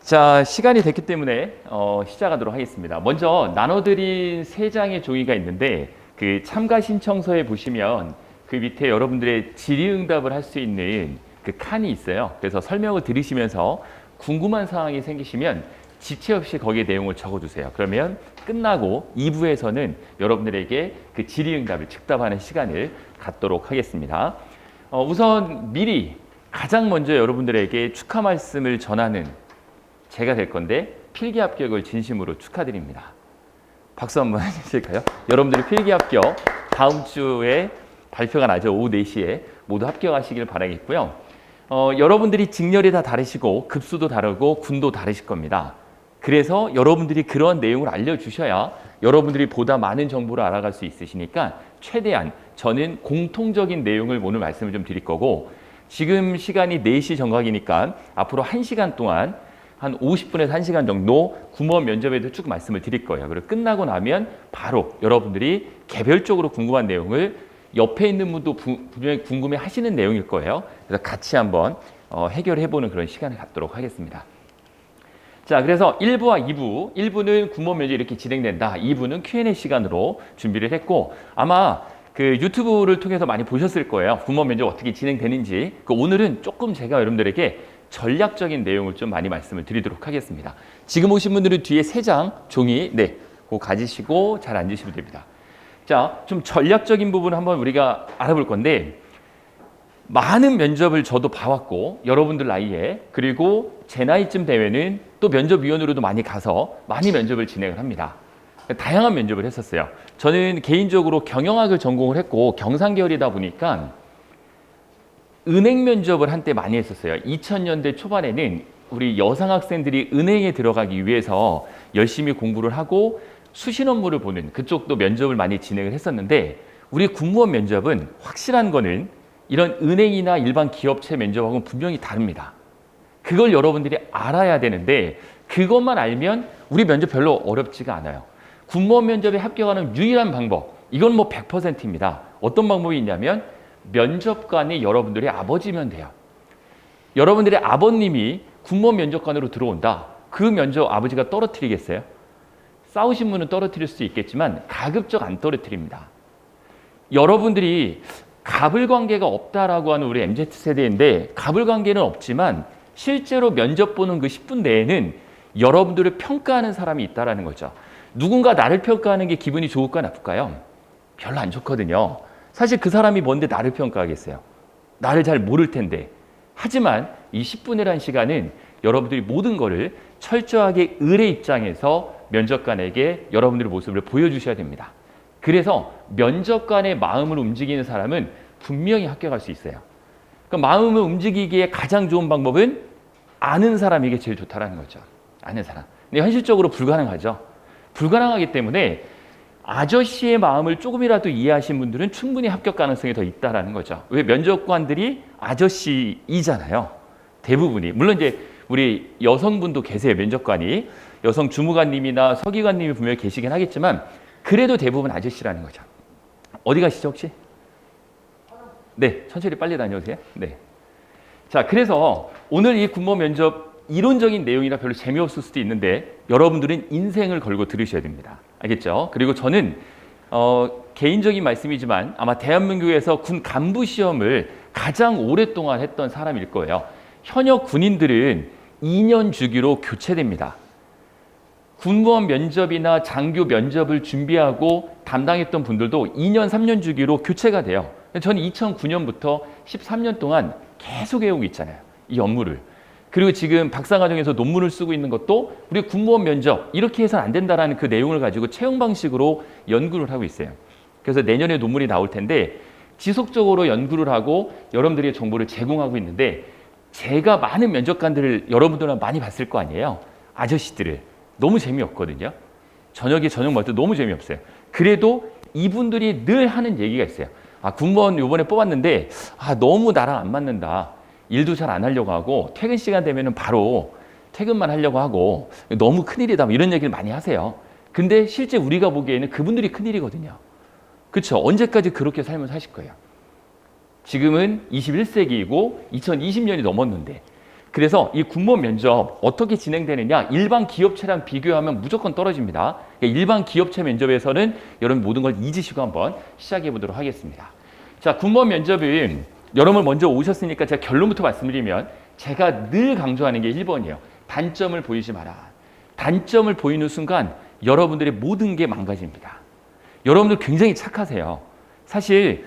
자, 시간이 됐기 때문에 시작하도록 하겠습니다. 먼저 나눠드린 세 장의 종이가 있는데 그 참가 신청서에 보시면 그 밑에 여러분들의 질의응답을 할 수 있는 그 칸이 있어요. 그래서 설명을 들으시면서 궁금한 사항이 생기시면 지체 없이 거기에 내용을 적어주세요. 그러면 끝나고 2부에서는 여러분들에게 그 질의응답을 즉답하는 시간을 갖도록 하겠습니다. 우선 미리 가장 먼저 여러분들에게 축하 말씀을 전하는 제가 될 건데 필기 합격을 진심으로 축하드립니다. 박수 한번 해주실까요? 여러분들이 필기 합격 다음 주에 발표가 나죠. 오후 4시에 모두 합격하시길 바라겠고요. 여러분들이 직렬이 다 다르시고 급수도 다르고 군도 다르실 겁니다. 그래서 여러분들이 그런 내용을 알려주셔야 여러분들이 보다 많은 정보를 알아갈 수 있으시니까 최대한 저는 공통적인 내용을 오늘 말씀을 좀 드릴 거고, 지금 시간이 4시 정각이니까 앞으로 1시간 동안 한 50분에서 1시간 정도 구몬 면접에도 쭉 말씀을 드릴 거예요. 그리고 끝나고 나면 바로 여러분들이 개별적으로 궁금한 내용을 옆에 있는 분도 분명히 궁금해 하시는 내용일 거예요. 그래서 같이 한번 해결해보는 그런 시간을 갖도록 하겠습니다. 자, 그래서 1부와 2부, 1부는 구몬 면접이 이렇게 진행된다. 2부는 Q&A 시간으로 준비를 했고, 아마 그 유튜브를 통해서 많이 보셨을 거예요. 구몬 면접 어떻게 진행되는지. 오늘은 조금 제가 여러분들에게 전략적인 내용을 좀 많이 말씀을 드리도록 하겠습니다. 지금 오신 분들은 뒤에 3장 종이 그거 가지시고 잘 앉으시면 됩니다. 자, 좀 전략적인 부분을 한번 우리가 알아볼 건데, 많은 면접을 저도 봐왔고 여러분들 나이에, 그리고 제 나이쯤 되면은 또 면접위원으로도 많이 가서 많이 면접을 진행을 합니다. 다양한 면접을 했었어요. 저는 개인적으로 경영학을 전공을 했고 경상계열이다 보니까 은행 면접을 한때 많이 했었어요. 2000년대 초반에는 우리 여성 학생들이 은행에 들어가기 위해서 열심히 공부를 하고 수신 업무를 보는 그쪽도 면접을 많이 진행을 했었는데, 우리 공무원 면접은 확실한 거는 이런 은행이나 일반 기업체 면접하고는 분명히 다릅니다. 그걸 여러분들이 알아야 되는데, 그것만 알면 우리 면접 별로 어렵지가 않아요. 공무원 면접에 합격하는 유일한 방법, 이건 뭐 100%입니다. 어떤 방법이 있냐면 면접관이 여러분들의 아버지면 돼요. 여러분들의 아버님이 공무원 면접관으로 들어온다. 그 면접 아버지가 떨어뜨리겠어요? 싸우신 분은 떨어뜨릴 수 있겠지만 가급적 안 떨어뜨립니다. 여러분들이 갑을 관계가 없다라고 하는 우리 MZ세대인데, 갑을 관계는 없지만 실제로 면접 보는 그 10분 내에는 여러분들을 평가하는 사람이 있다는 거죠. 누군가 나를 평가하는 게 기분이 좋을까 나쁠까요? 별로 안 좋거든요. 사실 그 사람이 뭔데 나를 평가하겠어요? 나를 잘 모를 텐데. 하지만 이 10분이라는 시간은 여러분들이 모든 거를 철저하게 을의 입장에서 면접관에게 여러분들의 모습을 보여주셔야 됩니다. 그래서 면접관의 마음을 움직이는 사람은 분명히 합격할 수 있어요. 그러니까 마음을 움직이기에 가장 좋은 방법은 아는 사람에게 제일 좋다는 거죠. 아는 사람. 근데 현실적으로 불가능하죠. 불가능하기 때문에 아저씨의 마음을 조금이라도 이해하신 분들은 충분히 합격 가능성이 더 있다는 거죠. 왜? 면접관들이 아저씨이잖아요. 대부분이. 물론 이제 우리 여성분도 계세요. 면접관이. 여성 주무관님이나 서기관님이 분명히 계시긴 하겠지만 그래도 대부분 아저씨라는 거죠. 어디 가시죠 혹시? 네, 천천히 빨리 다녀오세요. 네. 자, 그래서 오늘 이 군무 면접 이론적인 내용이라 별로 재미없을 수도 있는데 여러분들은 인생을 걸고 들으셔야 됩니다. 알겠죠? 그리고 저는 개인적인 말씀이지만 아마 대한민국에서 군 간부 시험을 가장 오랫동안 했던 사람일 거예요. 현역 군인들은 2년 주기로 교체됩니다. 군무원 면접이나 장교 면접을 준비하고 담당했던 분들도 2년, 3년 주기로 교체가 돼요. 저는 2009년부터 13년 동안 계속 해오고 있잖아요. 이 업무를. 그리고 지금 박사과정에서 논문을 쓰고 있는 것도 우리 군무원 면접 이렇게 해서는 안 된다라는 그 내용을 가지고 채용 방식으로 연구를 하고 있어요. 그래서 내년에 논문이 나올 텐데 지속적으로 연구를 하고 여러분들에게 정보를 제공하고 있는데, 제가 많은 면접관들을 여러분들은 많이 봤을 거 아니에요. 아저씨들을. 너무 재미없거든요. 저녁에 저녁 먹을 때 너무 재미없어요. 그래도 이분들이 늘 하는 얘기가 있어요. 아, 군무원 이번에 뽑았는데 너무 나랑 안 맞는다. 일도 잘 안 하려고 하고 퇴근 시간 되면은 바로 퇴근만 하려고 하고 너무 큰일이다. 이런 얘기를 많이 하세요. 근데 실제 우리가 보기에는 그분들이 큰일이거든요. 그렇죠? 언제까지 그렇게 삶을 사실 거예요? 지금은 21세기이고 2020년이 넘었는데 그래서 이 군무원 면접 어떻게 진행되느냐, 일반 기업체랑 비교하면 무조건 떨어집니다. 그러니까 일반 기업체 면접에서는 여러분 모든 걸 잊으시고 한번 시작해 보도록 하겠습니다. 자, 군무원 면접은 여러분 먼저 오셨으니까 제가 결론부터 말씀드리면 제가 늘 강조하는 게 1번이에요. 단점을 보이지 마라. 단점을 보이는 순간 여러분들의 모든 게 망가집니다. 여러분들 굉장히 착하세요. 사실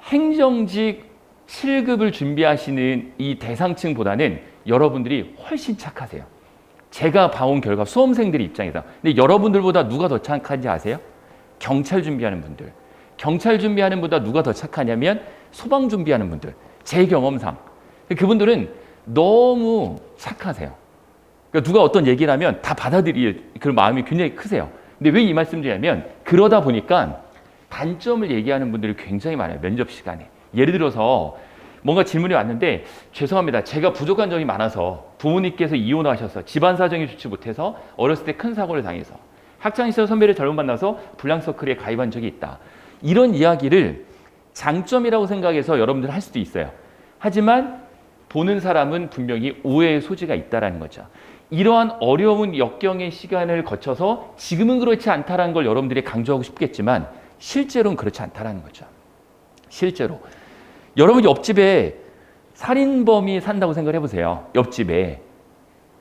행정직 7급을 준비하시는 이 대상층보다는 여러분들이 훨씬 착하세요. 제가 봐온 결과 수험생들의 입장에서. 근데 여러분들보다 누가 더 착한지 아세요? 경찰 준비하는 분들. 경찰 준비하는 분보다 누가 더 착하냐면 소방 준비하는 분들. 제 경험상. 그분들은 너무 착하세요. 그러니까 누가 어떤 얘기를 하면 다 받아들일 그런 마음이 굉장히 크세요. 근데 왜 이 말씀 드리냐면 그러다 보니까 단점을 얘기하는 분들이 굉장히 많아요. 면접 시간에. 예를 들어서 뭔가 질문이 왔는데 죄송합니다. 제가 부족한 점이 많아서 부모님께서 이혼하셔서 집안 사정이 좋지 못해서 어렸을 때 큰 사고를 당해서 학창시절 선배를 잘못 만나서 불량서클에 가입한 적이 있다. 이런 이야기를 장점이라고 생각해서 여러분들 할 수도 있어요. 하지만 보는 사람은 분명히 오해의 소지가 있다는 거죠. 이러한 어려운 역경의 시간을 거쳐서 지금은 그렇지 않다는 걸 여러분들이 강조하고 싶겠지만 실제로는 그렇지 않다는 거죠. 실제로. 여러분 옆집에 살인범이 산다고 생각을 해보세요. 옆집에.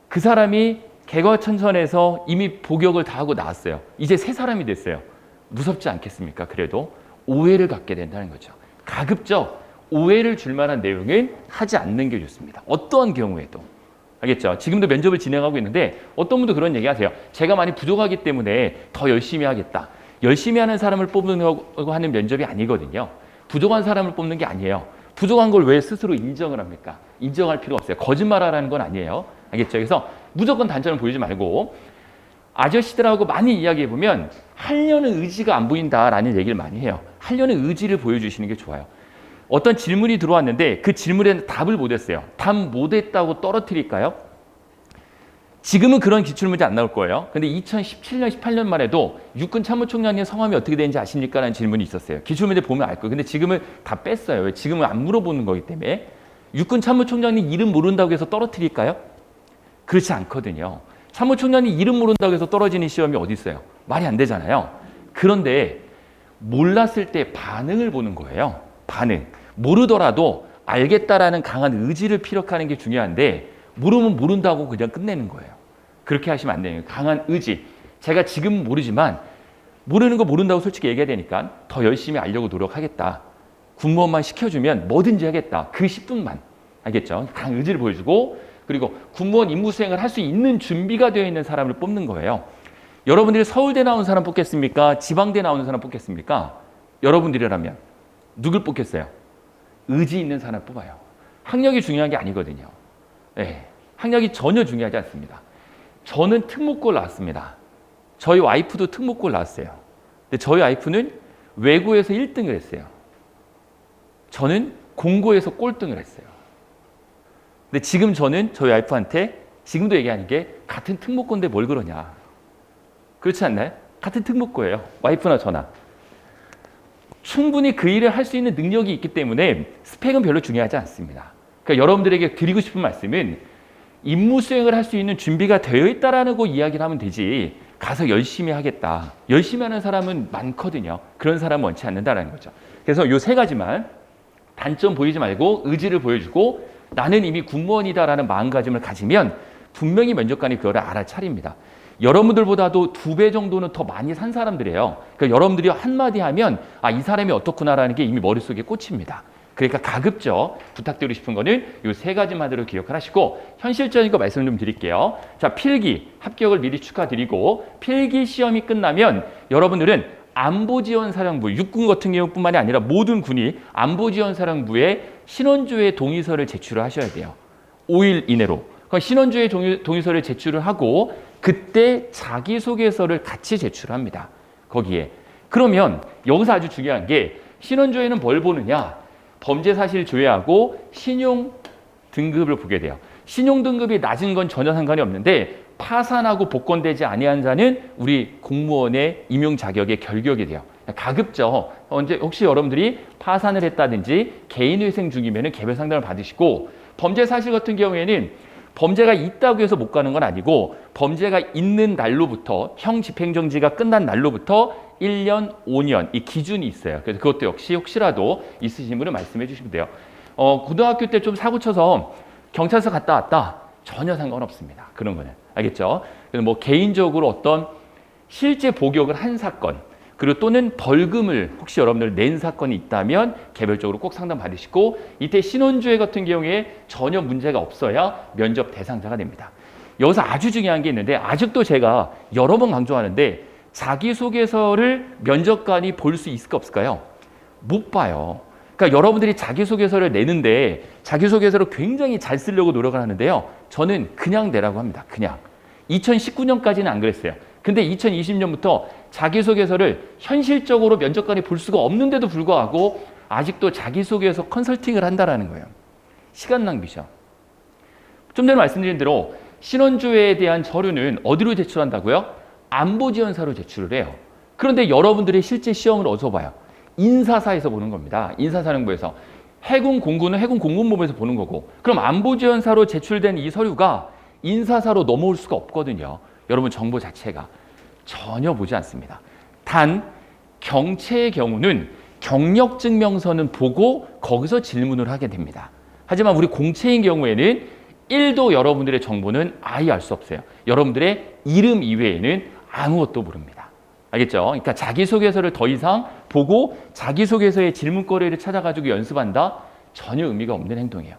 그 사람이 개과천선해서 이미 복역을 다 하고 나왔어요. 이제 새 사람이 됐어요. 무섭지 않겠습니까? 그래도 오해를 갖게 된다는 거죠. 가급적 오해를 줄 만한 내용은 하지 않는 게 좋습니다. 어떠한 경우에도. 알겠죠? 지금도 면접을 진행하고 있는데 어떤 분도 그런 얘기 하세요. 제가 많이 부족하기 때문에 더 열심히 하겠다. 열심히 하는 사람을 뽑으려고 하는 면접이 아니거든요. 부족한 사람을 뽑는 게 아니에요. 부족한 걸 왜 스스로 인정을 합니까? 인정할 필요 없어요. 거짓말하라는 건 아니에요. 알겠죠? 그래서 무조건 단점을 보이지 말고 아저씨들하고 많이 이야기해보면 하려는 의지가 안 보인다라는 얘기를 많이 해요. 하려는 의지를 보여주시는 게 좋아요. 어떤 질문이 들어왔는데 그 질문에 답을 못했어요. 답 못했다고 떨어뜨릴까요? 지금은 그런 기출문제 안 나올 거예요. 근데 2017년, 18년만 해도 육군 참모총장님 성함이 어떻게 되는지 아십니까? 라는 질문이 있었어요. 기출문제 보면 알 거예요. 근데 지금은 다 뺐어요. 왜? 지금은 안 물어보는 거기 때문에. 육군 참모총장님 이름 모른다고 해서 떨어뜨릴까요? 그렇지 않거든요. 참모총장님 이름 모른다고 해서 떨어지는 시험이 어디 있어요? 말이 안 되잖아요. 그런데 몰랐을 때 반응을 보는 거예요. 반응. 모르더라도 알겠다라는 강한 의지를 피력하는 게 중요한데 모르면 모른다고 그냥 끝내는 거예요. 그렇게 하시면 안 돼요. 강한 의지. 제가 지금 모르지만 모르는 거 모른다고 솔직히 얘기해야 되니까 더 열심히 알려고 노력하겠다. 군무원만 시켜주면 뭐든지 하겠다. 그 10분만. 알겠죠? 강한 의지를 보여주고 그리고 군무원 임무 수행을 할 수 있는 준비가 되어 있는 사람을 뽑는 거예요. 여러분들이 서울대 나온 사람 뽑겠습니까? 지방대 나오는 사람 뽑겠습니까? 여러분들이라면 누굴 뽑겠어요? 의지 있는 사람 뽑아요. 학력이 중요한 게 아니거든요. 네, 학력이 전혀 중요하지 않습니다. 저는 특목고를 나왔습니다. 저희 와이프도 특목고를 나왔어요. 근데 저희 와이프는 외고에서 1등을 했어요. 저는 공고에서 꼴등을 했어요. 근데 지금 저는 저희 와이프한테 지금도 얘기하는 게 같은 특목고인데 뭘 그러냐. 그렇지 않나요? 같은 특목고예요. 와이프나 저나. 충분히 그 일을 할 수 있는 능력이 있기 때문에 스펙은 별로 중요하지 않습니다. 그러니까 여러분들에게 드리고 싶은 말씀은 임무 수행을 할 수 있는 준비가 되어 있다라는 거 이야기를 하면 되지 가서 열심히 하겠다. 열심히 하는 사람은 많거든요. 그런 사람은 원치 않는다는 거죠. 그래서 요 세 가지만 단점 보이지 말고 의지를 보여주고 나는 이미 군무원이다라는 마음가짐을 가지면 분명히 면접관이 그거를 알아차립니다. 여러분들보다도 2배 정도는 더 많이 산 사람들이에요. 그러니까 여러분들이 한마디 하면 아, 이 사람이 어떻구나라는 게 이미 머릿속에 꽂힙니다. 그러니까 가급적 부탁드리고 싶은 거는 이 세 가지만으로 기억을 하시고 현실적인 거 말씀 좀 드릴게요. 자, 필기 합격을 미리 축하드리고 필기 시험이 끝나면 여러분들은 안보지원사령부, 육군 같은 경우뿐만이 아니라 모든 군이 안보지원사령부에 신원조회 동의서를 제출을 하셔야 돼요. 5일 이내로. 신원조회 동의서를 제출을 하고 그때 자기소개서를 같이 제출합니다. 거기에. 그러면 여기서 아주 중요한 게 신원조회는 뭘 보느냐? 범죄 사실 조회하고 신용 등급을 보게 돼요. 신용 등급이 낮은 건 전혀 상관이 없는데 파산하고 복권되지 아니한 자는 우리 공무원의 임용 자격의 결격이 돼요. 가급적 언제 혹시 여러분들이 파산을 했다든지 개인회생 중이면 개별 상담을 받으시고 범죄 사실 같은 경우에는 범죄가 있다고 해서 못 가는 건 아니고 범죄가 있는 날로부터 형 집행정지가 끝난 날로부터 1년, 5년 이 기준이 있어요. 그래서 그것도 역시 혹시라도 있으신 분은 말씀해 주시면 돼요. 고등학교 때 좀 사고 쳐서 경찰서 갔다 왔다. 전혀 상관없습니다. 그런 거는. 알겠죠? 그래서 뭐 개인적으로 어떤 실제 복역을 한 사건 그리고 또는 벌금을 혹시 여러분들 낸 사건이 있다면 개별적으로 꼭 상담 받으시고 이때 신원조회 같은 경우에 전혀 문제가 없어야 면접 대상자가 됩니다. 여기서 아주 중요한 게 있는데 아직도 제가 여러 번 강조하는데 자기소개서를 면접관이 볼 수 있을까 없을까요? 못 봐요. 그러니까 여러분들이 자기소개서를 내는데 자기소개서를 굉장히 잘 쓰려고 노력을 하는데요. 저는 그냥 내라고 합니다. 그냥. 2019년까지는 안 그랬어요. 근데 2020년부터 자기소개서를 현실적으로 면접관이 볼 수가 없는데도 불구하고 아직도 자기소개서 컨설팅을 한다는 거예요. 시간 낭비죠. 좀 전에 말씀드린 대로 신원조회에 대한 서류는 어디로 제출한다고요? 안보지원사로 제출을 해요. 그런데 여러분들의 실제 시험을 어디서 봐요? 인사사에서 보는 겁니다. 인사사령부에서. 해군 공군은 해군 공군본부에서 보는 거고 그럼 안보지원사로 제출된 이 서류가 인사사로 넘어올 수가 없거든요. 여러분 정보 자체가 전혀 보지 않습니다. 단 경체의 경우는 경력증명서는 보고 거기서 질문을 하게 됩니다. 하지만 우리 공채인 경우에는 1도 여러분들의 정보는 아예 알 수 없어요. 여러분들의 이름 이외에는 아무것도 모릅니다. 알겠죠? 그러니까 자기소개서를 더 이상 보고 자기소개서의 질문거리를 찾아가지고 연습한다? 전혀 의미가 없는 행동이에요.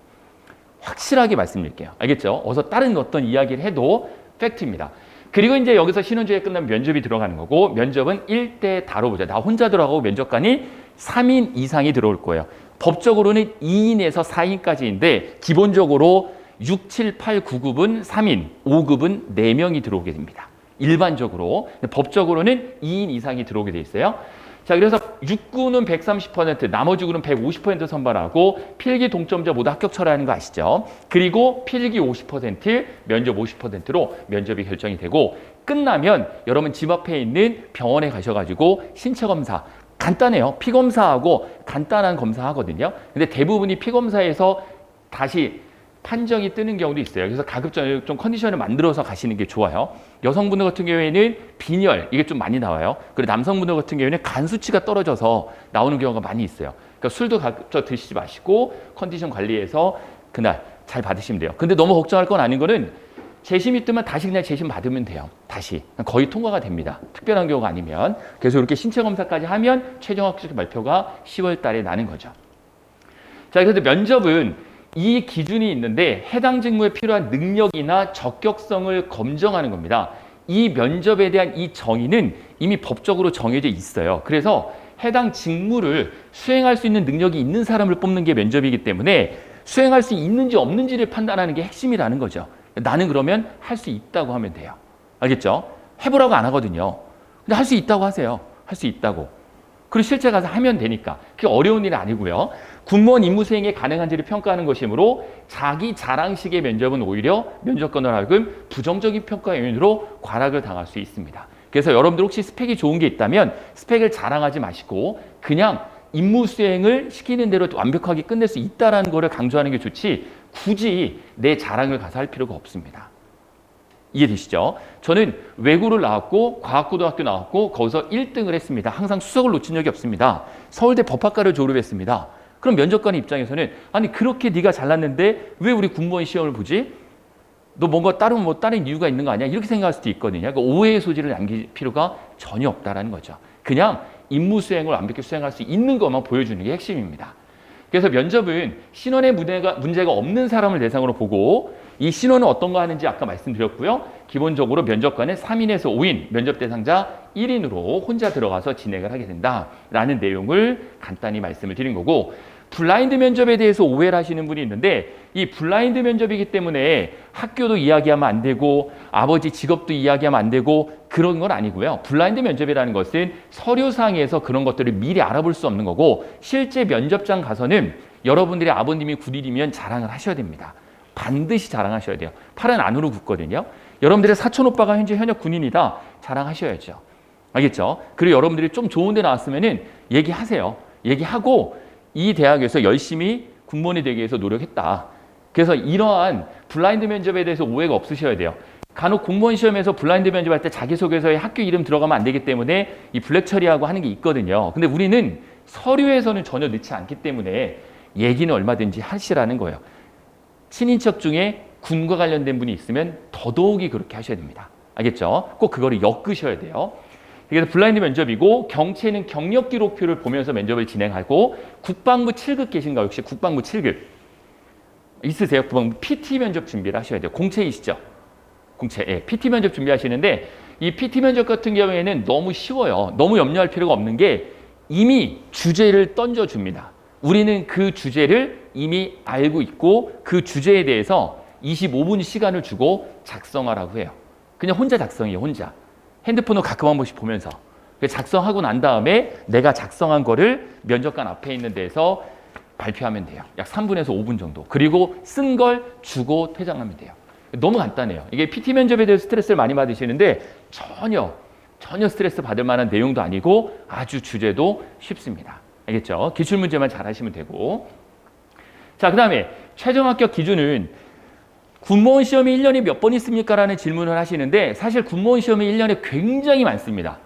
확실하게 말씀드릴게요. 알겠죠? 어서 다른 어떤 이야기를 해도 팩트입니다. 그리고 이제 여기서 신원조회 끝나면 면접이 들어가는 거고 면접은 1대 다뤄보자. 나 혼자 들어가고 면접관이 3인 이상이 들어올 거예요. 법적으로는 2인에서 4인까지인데 기본적으로 6, 7, 8, 9급은 3인, 5급은 4명이 들어오게 됩니다. 일반적으로. 법적으로는 2인 이상이 들어오게 돼 있어요. 자, 그래서 6구는 130%, 나머지 구는 150% 선발하고 필기 동점자 모두 합격 처리하는 거 아시죠? 그리고 필기 50%, 면접 50%로 면접이 결정이 되고 끝나면 여러분 집 앞에 있는 병원에 가셔가지고 신체 검사 간단해요. 피 검사하고 간단한 검사 하거든요. 근데 대부분이 피 검사에서 다시 판정이 뜨는 경우도 있어요. 그래서 가급적 좀 컨디션을 만들어서 가시는 게 좋아요. 여성분들 같은 경우에는 빈혈, 이게 좀 많이 나와요. 그리고 남성분들 같은 경우에는 간 수치가 떨어져서 나오는 경우가 많이 있어요. 그러니까 술도 가급적 드시지 마시고 컨디션 관리해서 그날 잘 받으시면 돼요. 근데 너무 걱정할 건 아닌 거는 재심이 뜨면 다시 그냥 재심 받으면 돼요. 다시. 거의 통과가 됩니다. 특별한 경우가 아니면. 그래서 이렇게 신체 검사까지 하면 최종 합격 발표가 10월 달에 나는 거죠. 자, 그래서 면접은 이 기준이 있는데 해당 직무에 필요한 능력이나 적격성을 검증하는 겁니다. 이 면접에 대한 이 정의는 이미 법적으로 정해져 있어요. 그래서 해당 직무를 수행할 수 있는 능력이 있는 사람을 뽑는 게 면접이기 때문에 수행할 수 있는지 없는지를 판단하는 게 핵심이라는 거죠. 나는 그러면 할 수 있다고 하면 돼요. 알겠죠? 해보라고 안 하거든요. 근데 할 수 있다고 하세요. 할 수 있다고. 그리고 실제 가서 하면 되니까. 그게 어려운 일은 아니고요. 군무원 임무 수행에 가능한지를 평가하는 것이므로 자기 자랑식의 면접은 오히려 면접관을 하여금 부정적인 평가 요인으로 과락을 당할 수 있습니다. 그래서 여러분들 혹시 스펙이 좋은 게 있다면 스펙을 자랑하지 마시고 그냥 임무 수행을 시키는 대로 완벽하게 끝낼 수 있다는 거를 강조하는 게 좋지 굳이 내 자랑을 가서 할 필요가 없습니다. 이해되시죠? 저는 외고를 나왔고 과학고등학교 나왔고 거기서 1등을 했습니다. 항상 수석을 놓친 적이 없습니다. 서울대 법학과를 졸업했습니다. 그럼 면접관 입장에서는 아니 그렇게 네가 잘났는데 왜 우리 군무원 시험을 보지? 너 뭔가 다른 이유가 있는 거 아니야? 이렇게 생각할 수도 있거든요. 그러니까 오해의 소지를 남길 필요가 전혀 없다라는 거죠. 그냥 임무 수행을 완벽히 수행할 수 있는 것만 보여주는 게 핵심입니다. 그래서 면접은 신원에 문제가 없는 사람을 대상으로 보고 이 신원은 어떤 거 하는지 아까 말씀드렸고요. 기본적으로 면접관은 3인에서 5인, 면접 대상자 1인으로 혼자 들어가서 진행을 하게 된다라는 내용을 간단히 말씀을 드린 거고 블라인드 면접에 대해서 오해를 하시는 분이 있는데 이 블라인드 면접이기 때문에 학교도 이야기하면 안 되고 아버지 직업도 이야기하면 안 되고 그런 건 아니고요. 블라인드 면접이라는 것은 서류상에서 그런 것들을 미리 알아볼 수 없는 거고 실제 면접장 가서는 여러분들의 아버님이 군인이면 자랑을 하셔야 됩니다. 반드시 자랑하셔야 돼요. 팔은 안으로 굽거든요. 여러분들의 사촌 오빠가 현재 현역 군인이다. 자랑하셔야죠. 알겠죠? 그리고 여러분들이 좀 좋은 데 나왔으면은 얘기하세요. 얘기하고 이 대학에서 열심히 군무원이 되기 위해서 노력했다. 그래서 이러한 블라인드 면접에 대해서 오해가 없으셔야 돼요. 간혹 공무원 시험에서 블라인드 면접할 때 자기소개서에 학교 이름 들어가면 안 되기 때문에 이 블랙 처리하고 하는 게 있거든요. 근데 우리는 서류에서는 전혀 넣지 않기 때문에 얘기는 얼마든지 하시라는 거예요. 친인척 중에 군과 관련된 분이 있으면 더더욱이 그렇게 하셔야 됩니다. 알겠죠? 꼭 그거를 엮으셔야 돼요. 그래서 블라인드 면접이고 경체는 경력 기록표를 보면서 면접을 진행하고 국방부 7급 계신가? 혹시 국방부 7급 있으세요? 국방부 PT 면접 준비를 하셔야 돼요. 공채이시죠? 공채. 예, PT 면접 준비하시는데 이 PT 면접 같은 경우에는 너무 쉬워요. 너무 염려할 필요가 없는 게 이미 주제를 던져줍니다. 우리는 그 주제를 이미 알고 있고 그 주제에 대해서 25분 시간을 주고 작성하라고 해요. 그냥 혼자 작성해요. 혼자. 핸드폰으로 가끔 한 번씩 보면서. 작성하고 난 다음에 내가 작성한 거를 면접관 앞에 있는 데서 발표하면 돼요. 약 3분에서 5분 정도. 그리고 쓴 걸 주고 퇴장하면 돼요. 너무 간단해요. 이게 PT 면접에 대해서 스트레스를 많이 받으시는데 전혀 스트레스 받을 만한 내용도 아니고 아주 주제도 쉽습니다. 알겠죠? 기출문제만 잘 하시면 되고. 자, 그 다음에 최종 합격 기준은 군무원 시험이 1년에 몇 번 있습니까? 라는 질문을 하시는데 사실 군무원 시험이 1년에 굉장히 많습니다.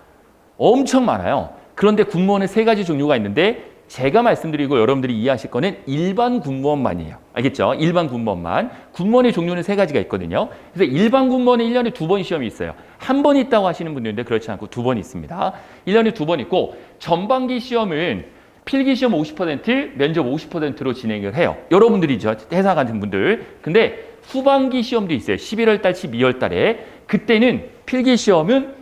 엄청 많아요. 그런데 군무원은 3가지 종류가 있는데 제가 말씀드리고 여러분들이 이해하실 거는 일반 군무원만이에요. 알겠죠? 일반 군무원만. 군무원의 종류는 3가지가 있거든요. 그래서 일반 군무원은 1년에 2번 시험이 있어요. 한 번 있다고 하시는 분들인데 그렇지 않고 2번 있습니다. 1년에 2번 있고 전반기 시험은 필기 시험 50%, 면접 50%로 진행을 해요. 여러분들이죠. 회사 같은 분들. 근데 후반기 시험도 있어요. 11월 달, 12월 달에. 그때는 필기 시험은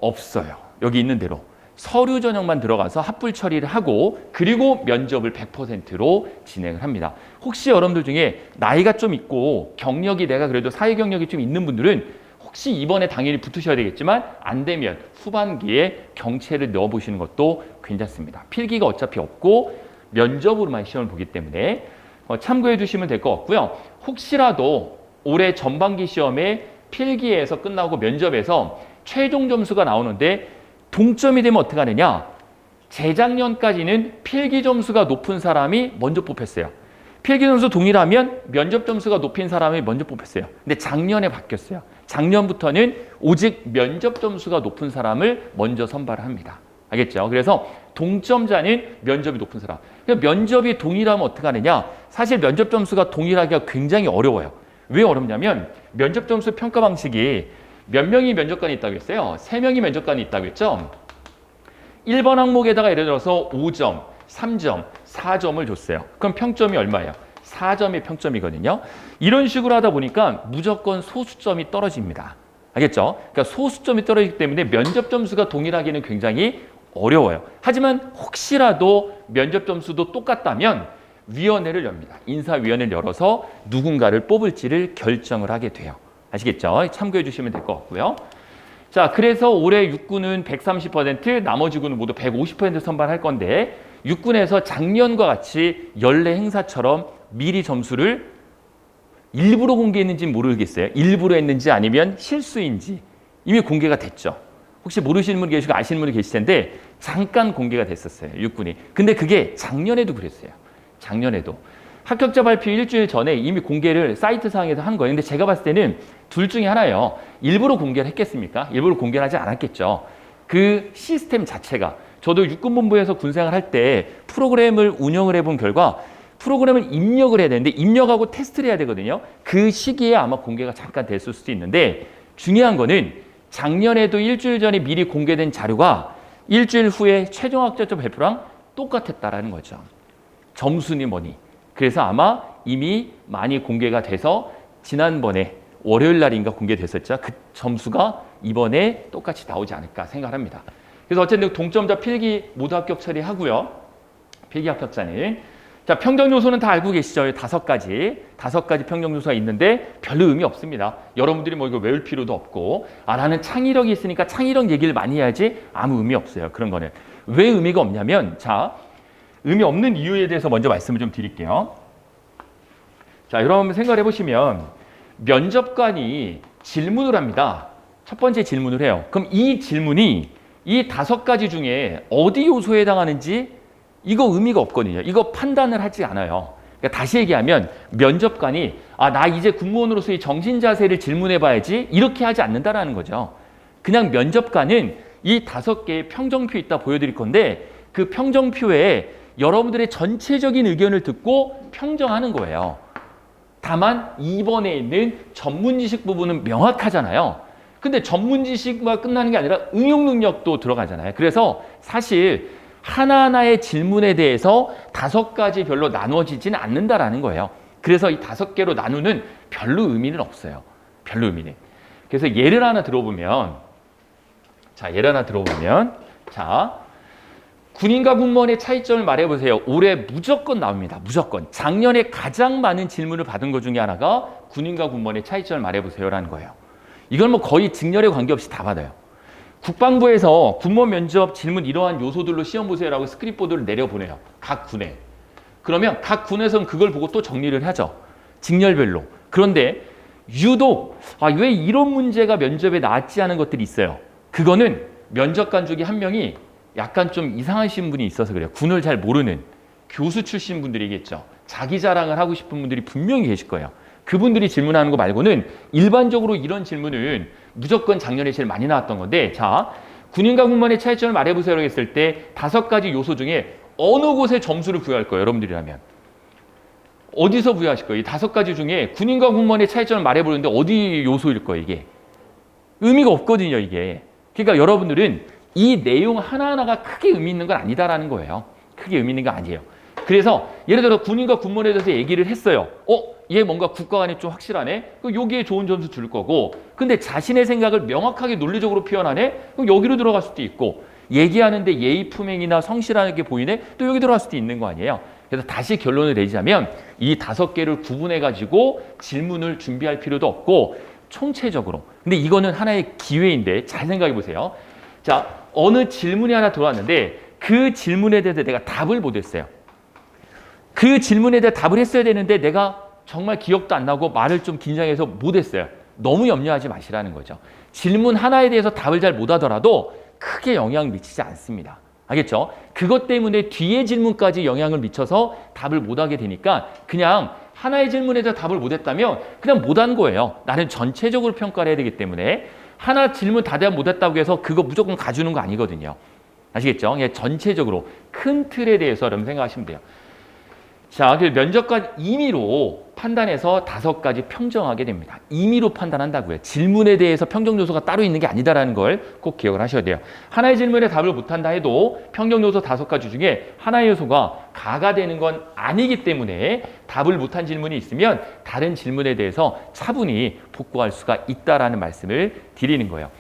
없어요. 여기 있는 대로. 서류 전형만 들어가서 합불 처리를 하고 그리고 면접을 100%로 진행을 합니다. 혹시 여러분들 중에 나이가 좀 있고 경력이 내가 그래도 사회 경력이 좀 있는 분들은 혹시 이번에 당연히 붙으셔야 되겠지만 안 되면 후반기에 경채를 넣어보시는 것도 괜찮습니다. 필기가 어차피 없고 면접으로만 시험을 보기 때문에 참고해 주시면 될 것 같고요. 혹시라도 올해 전반기 시험에 필기에서 끝나고 면접에서 최종 점수가 나오는데 동점이 되면 어떻게 하느냐? 재작년까지는 필기 점수가 높은 사람이 먼저 뽑혔어요. 필기 점수 동일하면 면접 점수가 높은 사람이 먼저 뽑혔어요. 근데 작년에 바뀌었어요. 작년부터는 오직 면접 점수가 높은 사람을 먼저 선발을 합니다. 알겠죠? 그래서 동점자는 면접이 높은 사람. 면접이 동일하면 어떻게 하느냐? 사실 면접 점수가 동일하기가 굉장히 어려워요. 왜 어렵냐면 면접 점수 평가 방식이 몇 명이 면접관이 있다고 했어요? 3명이 면접관이 있다고 했죠? 1번 항목에다가 예를 들어서 5점, 3점, 4점을 줬어요. 그럼 평점이 얼마예요? 4점이 평점이거든요. 이런 식으로 하다 보니까 무조건 소수점이 떨어집니다. 알겠죠? 그러니까 소수점이 떨어지기 때문에 면접 점수가 동일하기는 굉장히 어려워요. 하지만 혹시라도 면접 점수도 똑같다면 위원회를 엽니다. 인사위원회를 열어서 누군가를 뽑을지를 결정을 하게 돼요. 아시겠죠? 참고해 주시면 될 것 같고요. 자, 그래서 올해 육군은 130%, 나머지 군은 모두 150% 선발할 건데 육군에서 작년과 같이 연례 행사처럼 미리 점수를 일부러 공개했는지는 모르겠어요. 일부러 했는지 아니면 실수인지 이미 공개가 됐죠. 혹시 모르시는 분 계시고 아시는 분이 계실 텐데 잠깐 공개가 됐었어요. 육군이. 근데 그게 작년에도 그랬어요. 작년에도. 합격자 발표 일주일 전에 이미 공개를 사이트상에서 한 거예요. 근데 제가 봤을 때는 둘 중에 하나예요. 일부러 공개를 했겠습니까? 일부러 공개를 하지 않았겠죠. 그 시스템 자체가. 저도 육군본부에서 군생활 할 때 프로그램을 운영을 해본 결과 프로그램을 입력을 해야 되는데 입력하고 테스트를 해야 되거든요. 그 시기에 아마 공개가 잠깐 됐을 수도 있는데 중요한 거는 작년에도 일주일 전에 미리 공개된 자료가 일주일 후에 최종 합격자 발표랑 똑같았다라는 거죠. 점수니 뭐니. 그래서 아마 이미 많이 공개가 돼서 지난번에 월요일 날인가 공개됐었죠. 그 점수가 이번에 똑같이 나오지 않을까 생각합니다. 그래서 어쨌든 동점자 필기 모두 합격 처리하고요. 필기 합격자는 자, 평정 요소는 다 알고 계시죠? 5가지 평정 요소가 있는데 별로 의미 없습니다. 여러분들이 뭐 이거 외울 필요도 없고 나는 창의력이 있으니까 창의력 얘기를 많이 해야지 아무 의미 없어요. 그런 거는. 왜 의미가 없냐면 자, 의미 없는 이유에 대해서 먼저 말씀을 좀 드릴게요. 자, 여러분 생각을 해보시면 면접관이 질문을 합니다. 첫 번째 질문을 해요. 그럼 이 질문이 이 5가지 중에 어디 요소에 해당하는지 이거 의미가 없거든요. 이거 판단을 하지 않아요. 그러니까 다시 얘기하면 면접관이 나 이제 군무원으로서의 정신 자세를 질문해 봐야지 이렇게 하지 않는다라는 거죠. 그냥 면접관은 이 5개의 평정표 있다 보여드릴 건데 그 평정표에 여러분들의 전체적인 의견을 듣고 평정하는 거예요. 다만 2번에 있는 전문 지식 부분은 명확하잖아요. 근데 전문 지식만 끝나는 게 아니라 응용 능력도 들어가잖아요. 그래서 사실 하나하나의 질문에 대해서 5가지 별로 나누어지지는 않는다라는 거예요. 그래서 이 5개로 나누는 별로 의미는 없어요. 별로 의미는. 그래서 예를 하나 들어보면 군인과 군무원의 차이점을 말해보세요. 올해 무조건 나옵니다. 무조건. 작년에 가장 많은 질문을 받은 것 중에 하나가 군인과 군무원의 차이점을 말해보세요라는 거예요. 이건 뭐 거의 직렬에 관계없이 다 받아요. 국방부에서 군무원 면접 질문 이러한 요소들로 시험 보세요라고 스크립트보드를 내려보내요. 각 군에. 그러면 각 군에서는 그걸 보고 또 정리를 하죠. 직렬별로. 그런데 유독 왜 이런 문제가 면접에 나왔지 하는 것들이 있어요. 그거는 면접관 중에 한 명이 약간 좀 이상하신 분이 있어서 그래요. 군을 잘 모르는 교수 출신 분들이겠죠. 자기 자랑을 하고 싶은 분들이 분명히 계실 거예요. 그분들이 질문하는 거 말고는 일반적으로 이런 질문은 무조건 작년에 제일 많이 나왔던 건데, 자, 군인과 군무원의 차이점을 말해보세요라고 했을 때 5가지 요소 중에 어느 곳에 점수를 부여할 거예요, 여러분들이라면? 어디서 부여하실 거예요? 이 5가지 중에 군인과 군무원의 차이점을 말해보는데 어디 요소일 거예요, 이게? 의미가 없거든요, 이게. 그러니까 여러분들은 이 내용 하나하나가 크게 의미 있는 건 아니다라는 거예요. 크게 의미 있는 거 아니에요. 그래서 예를 들어 군인과 군무원에 대해서 얘기를 했어요. 얘 뭔가 국가 간에 좀 확실하네? 그럼 여기에 좋은 점수 줄 거고, 근데 자신의 생각을 명확하게 논리적으로 표현하네? 그럼 여기로 들어갈 수도 있고, 얘기하는데 예의 품행이나 성실하게 보이네? 또 여기 들어갈 수도 있는 거 아니에요? 그래서 다시 결론을 내자면 이 5개를 구분해가지고 질문을 준비할 필요도 없고, 총체적으로. 근데 이거는 하나의 기회인데 잘 생각해 보세요. 자, 어느 질문이 하나 들어왔는데 그 질문에 대해서 내가 답을 못했어요. 그 질문에 대해 답을 했어야 되는데 내가 정말 기억도 안 나고 말을 좀 긴장해서 못했어요. 너무 염려하지 마시라는 거죠. 질문 하나에 대해서 답을 잘 못하더라도 크게 영향을 미치지 않습니다. 알겠죠? 그것 때문에 뒤에 질문까지 영향을 미쳐서 답을 못하게 되니까 그냥 하나의 질문에 대해서 답을 못했다면 그냥 못한 거예요. 나는 전체적으로 평가를 해야 되기 때문에 하나 질문 다 대답 못했다고 해서 그거 무조건 가주는 거 아니거든요. 아시겠죠? 전체적으로 큰 틀에 대해서 여러분 생각하시면 돼요. 자, 면접관 임의로 판단해서 5가지 평정하게 됩니다. 임의로 판단한다고요. 질문에 대해서 평정 요소가 따로 있는 게 아니다라는 걸 꼭 기억을 하셔야 돼요. 하나의 질문에 답을 못한다 해도 평정 요소 5가지 중에 하나의 요소가 가가 되는 건 아니기 때문에 답을 못한 질문이 있으면 다른 질문에 대해서 차분히 복구할 수가 있다라는 말씀을 드리는 거예요.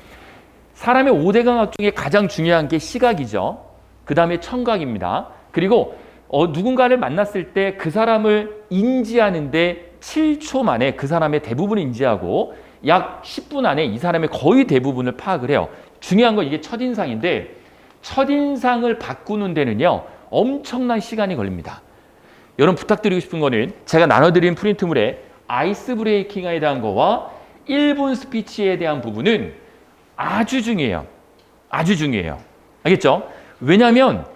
사람의 5대 감각 중에 가장 중요한 게 시각이죠. 그 다음에 청각입니다. 그리고 누군가를 만났을 때 그 사람을 인지하는데 7초 만에 그 사람의 대부분을 인지하고 약 10분 안에 이 사람의 거의 대부분을 파악을 해요. 중요한 건 이게 첫인상인데 첫인상을 바꾸는 데는요 엄청난 시간이 걸립니다. 여러분 부탁드리고 싶은 거는 제가 나눠드린 프린트물에 아이스 브레이킹에 대한 거와 1분 스피치에 대한 부분은 아주 중요해요. 아주 중요해요. 알겠죠? 왜냐하면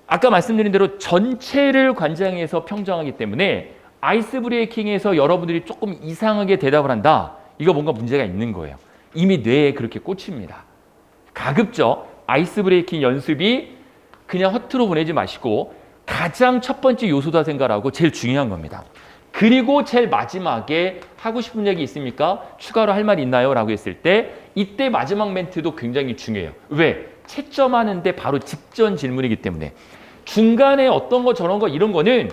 아까 말씀드린 대로 전체를 관장해서 평정하기 때문에 아이스 브레이킹에서 여러분들이 조금 이상하게 대답을 한다. 이거 뭔가 문제가 있는 거예요. 이미 뇌에 그렇게 꽂힙니다. 가급적 아이스 브레이킹 연습이 그냥 허투루 보내지 마시고 가장 첫 번째 요소다 생각하고 제일 중요한 겁니다. 그리고 제일 마지막에 하고 싶은 얘기 있습니까? 추가로 할 말 있나요? 라고 했을 때 이때 마지막 멘트도 굉장히 중요해요. 왜? 채점하는데 바로 직전 질문이기 때문에 중간에 어떤 거 저런 거 이런 거는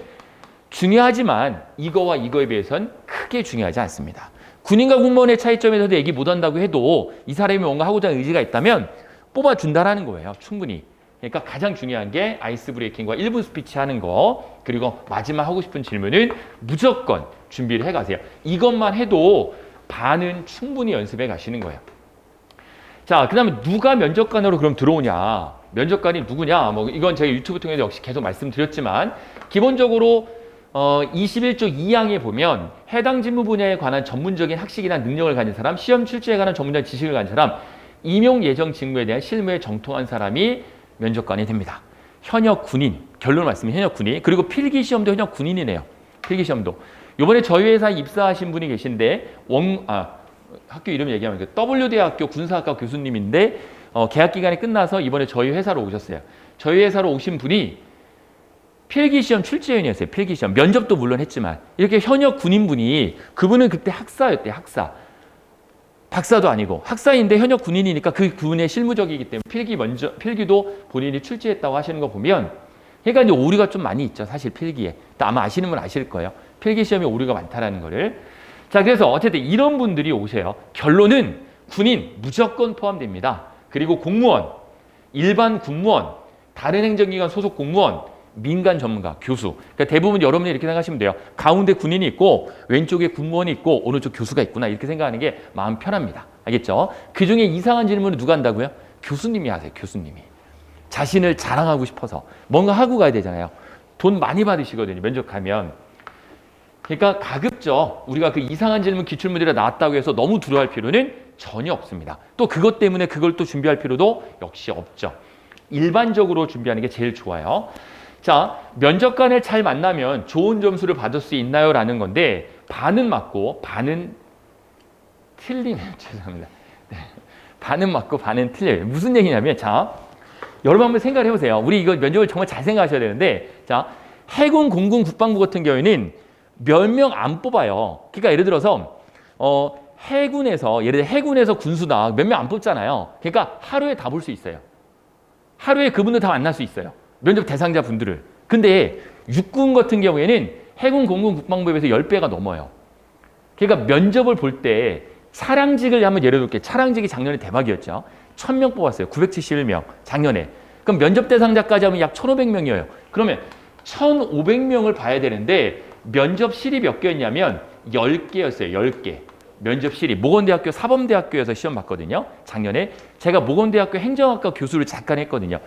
중요하지만 이거와 이거에 비해서는 크게 중요하지 않습니다. 군인과 군무원의 차이점에서도 얘기 못한다고 해도 이 사람이 뭔가 하고자 하는 의지가 있다면 뽑아준다라는 거예요. 충분히. 그러니까 가장 중요한 게 아이스 브레이킹과 1분 스피치 하는 거 그리고 마지막 하고 싶은 질문은 무조건 준비를 해가세요. 이것만 해도 반은 충분히 연습해 가시는 거예요. 자, 그 다음에 누가 면접관으로 그럼 들어오냐? 면접관이 누구냐? 뭐 이건 제가 유튜브 통해서 역시 계속 말씀드렸지만 기본적으로 21조 2항에 보면 해당 직무 분야에 관한 전문적인 학식이나 능력을 가진 사람, 시험 출제에 관한 전문적인 지식을 가진 사람, 임용 예정 직무에 대한 실무에 정통한 사람이 면접관이 됩니다. 현역 군인, 결론 말씀이 현역 군인, 그리고 필기 시험도 현역 군인이네요. 필기시험도. 이번에 저희 회사에 입사하신 분이 계신데 학교 이름 얘기하면 W대학교 군사학과 교수님인데 계약 기간이 끝나서 이번에 저희 회사로 오셨어요. 저희 회사로 오신 분이 필기시험 출제위원이었어요. 필기시험. 면접도 물론 했지만 이렇게 현역 군인분이 그분은 그때 학사였대요. 학사. 박사도 아니고 학사인데 현역 군인이니까 그 군의 실무적이기 때문에 필기도 본인이 출제했다고 하시는 거 보면 그러니까 이제 오류가 좀 많이 있죠. 사실 필기에. 아마 아시는 분 아실 거예요. 필기시험에 오류가 많다라는 거를. 자, 그래서 어쨌든 이런 분들이 오세요. 결론은 군인 무조건 포함됩니다. 그리고 공무원, 일반 공무원, 다른 행정기관 소속 공무원, 민간 전문가, 교수. 그러니까 대부분 여러분이 이렇게 생각하시면 돼요. 가운데 군인이 있고 왼쪽에 군무원이 있고 오른쪽 교수가 있구나. 이렇게 생각하는 게 마음 편합니다. 알겠죠? 그중에 이상한 질문을 누가 한다고요? 교수님이 하세요. 교수님이. 자신을 자랑하고 싶어서 뭔가 하고 가야 되잖아요. 돈 많이 받으시거든요. 면접 가면. 그러니까 가급적 우리가 그 이상한 질문 기출문제가 나왔다고 해서 너무 두려워할 필요는 전혀 없습니다. 또 그것 때문에 그걸 또 준비할 필요도 역시 없죠. 일반적으로 준비하는 게 제일 좋아요. 자, 면접관을 잘 만나면 좋은 점수를 받을 수 있나요? 라는 건데 반은 맞고 반은 틀리네요. 죄송합니다. 네. 반은 맞고 반은 틀려요. 무슨 얘기냐면 자, 여러분 한번 생각을 해보세요. 우리 이거 면접을 정말 잘 생각하셔야 되는데 자, 해군, 공군, 국방부 같은 경우에는 몇 명 안 뽑아요. 그러니까 예를 들어서 해군에서 군수나 몇 명 안 뽑잖아요. 그러니까 하루에 다 볼 수 있어요. 하루에 그분들 다 만날 수 있어요. 면접 대상자 분들을. 근데 육군 같은 경우에는 해군, 공군, 국방부에 비해서 10배가 넘어요. 그러니까 면접을 볼 때 차량직을 한번 예를 들게 차량직이 작년에 대박이었죠. 1000명 뽑았어요. 971명 작년에. 그럼 면접 대상자까지 하면 약 1500명이에요. 그러면 1500명을 봐야 되는데 면접실이 몇 개였냐면 10개였어요. 10개. 면접실이 모건대학교 사범대학교에서 시험 봤거든요. 작년에. 제가 모건대학교 행정학과 교수를 잠깐 했거든요.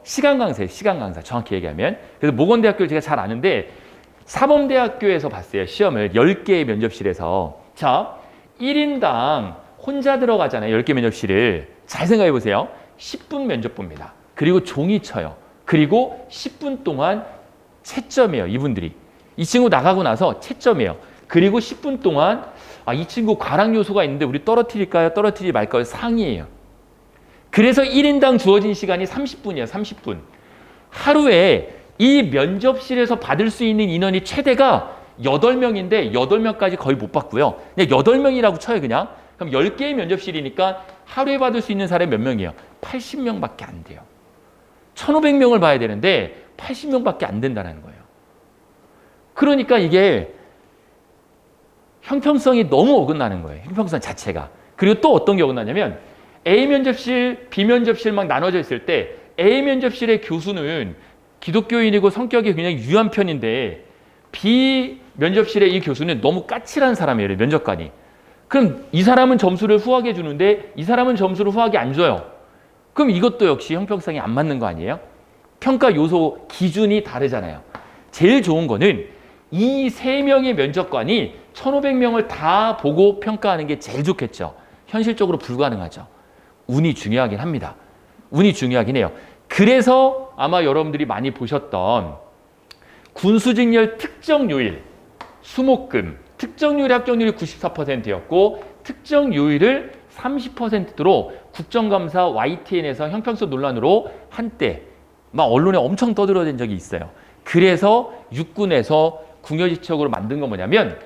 시간 강사 정확히 얘기하면. 그래서 모건대학교를 제가 잘 아는데 사범대학교에서 봤어요. 시험을 10개의 면접실에서. 자, 1인당 혼자 들어가잖아요. 10개 면접실을. 잘 생각해 보세요. 10분 면접 봅니다. 그리고 종이 쳐요. 그리고 10분 동안 채점해요. 이분들이. 이 친구 나가고 나서 채점해요. 그리고 10분 동안 이 친구 과락 요소가 있는데 우리 떨어뜨릴까요? 떨어뜨리지 말까요? 상의해요. 그래서 1인당 주어진 시간이 30분이에요. 30분. 하루에 이 면접실에서 받을 수 있는 인원이 최대가 8명인데 8명까지 거의 못 받고요. 그냥 8명이라고 쳐요. 그냥. 그럼 10개의 면접실이니까 하루에 받을 수 있는 사람이 몇 명이에요? 80명밖에 안 돼요. 1500명을 봐야 되는데 80명밖에 안 된다는 거예요. 그러니까 이게 형평성이 너무 어긋나는 거예요. 형평성 자체가. 그리고 또 어떤 게 어긋나냐면 A 면접실, B 면접실 막 나눠져 있을 때 A 면접실의 교수는 기독교인이고 성격이 굉장히 유한 편인데 B 면접실의 이 교수는 너무 까칠한 사람이에요. 면접관이. 그럼 이 사람은 점수를 후하게 주는데 이 사람은 점수를 후하게 안 줘요. 그럼 이것도 역시 형평성이 안 맞는 거 아니에요? 평가 요소 기준이 다르잖아요. 제일 좋은 거는 이 3명의 면접관이 1500명을 다 보고 평가하는 게 제일 좋겠죠. 현실적으로 불가능하죠. 운이 중요하긴 합니다. 운이 중요하긴 해요. 그래서 아마 여러분들이 많이 보셨던 군수직렬 특정 요일, 수목금, 특정 요일 합격률이 94%였고 특정 요일을 30%로 국정감사 YTN에서 형평성 논란으로 한때 막 언론에 엄청 떠들어댄 적이 있어요. 그래서 육군에서 궁여지책으로 만든 건 뭐냐면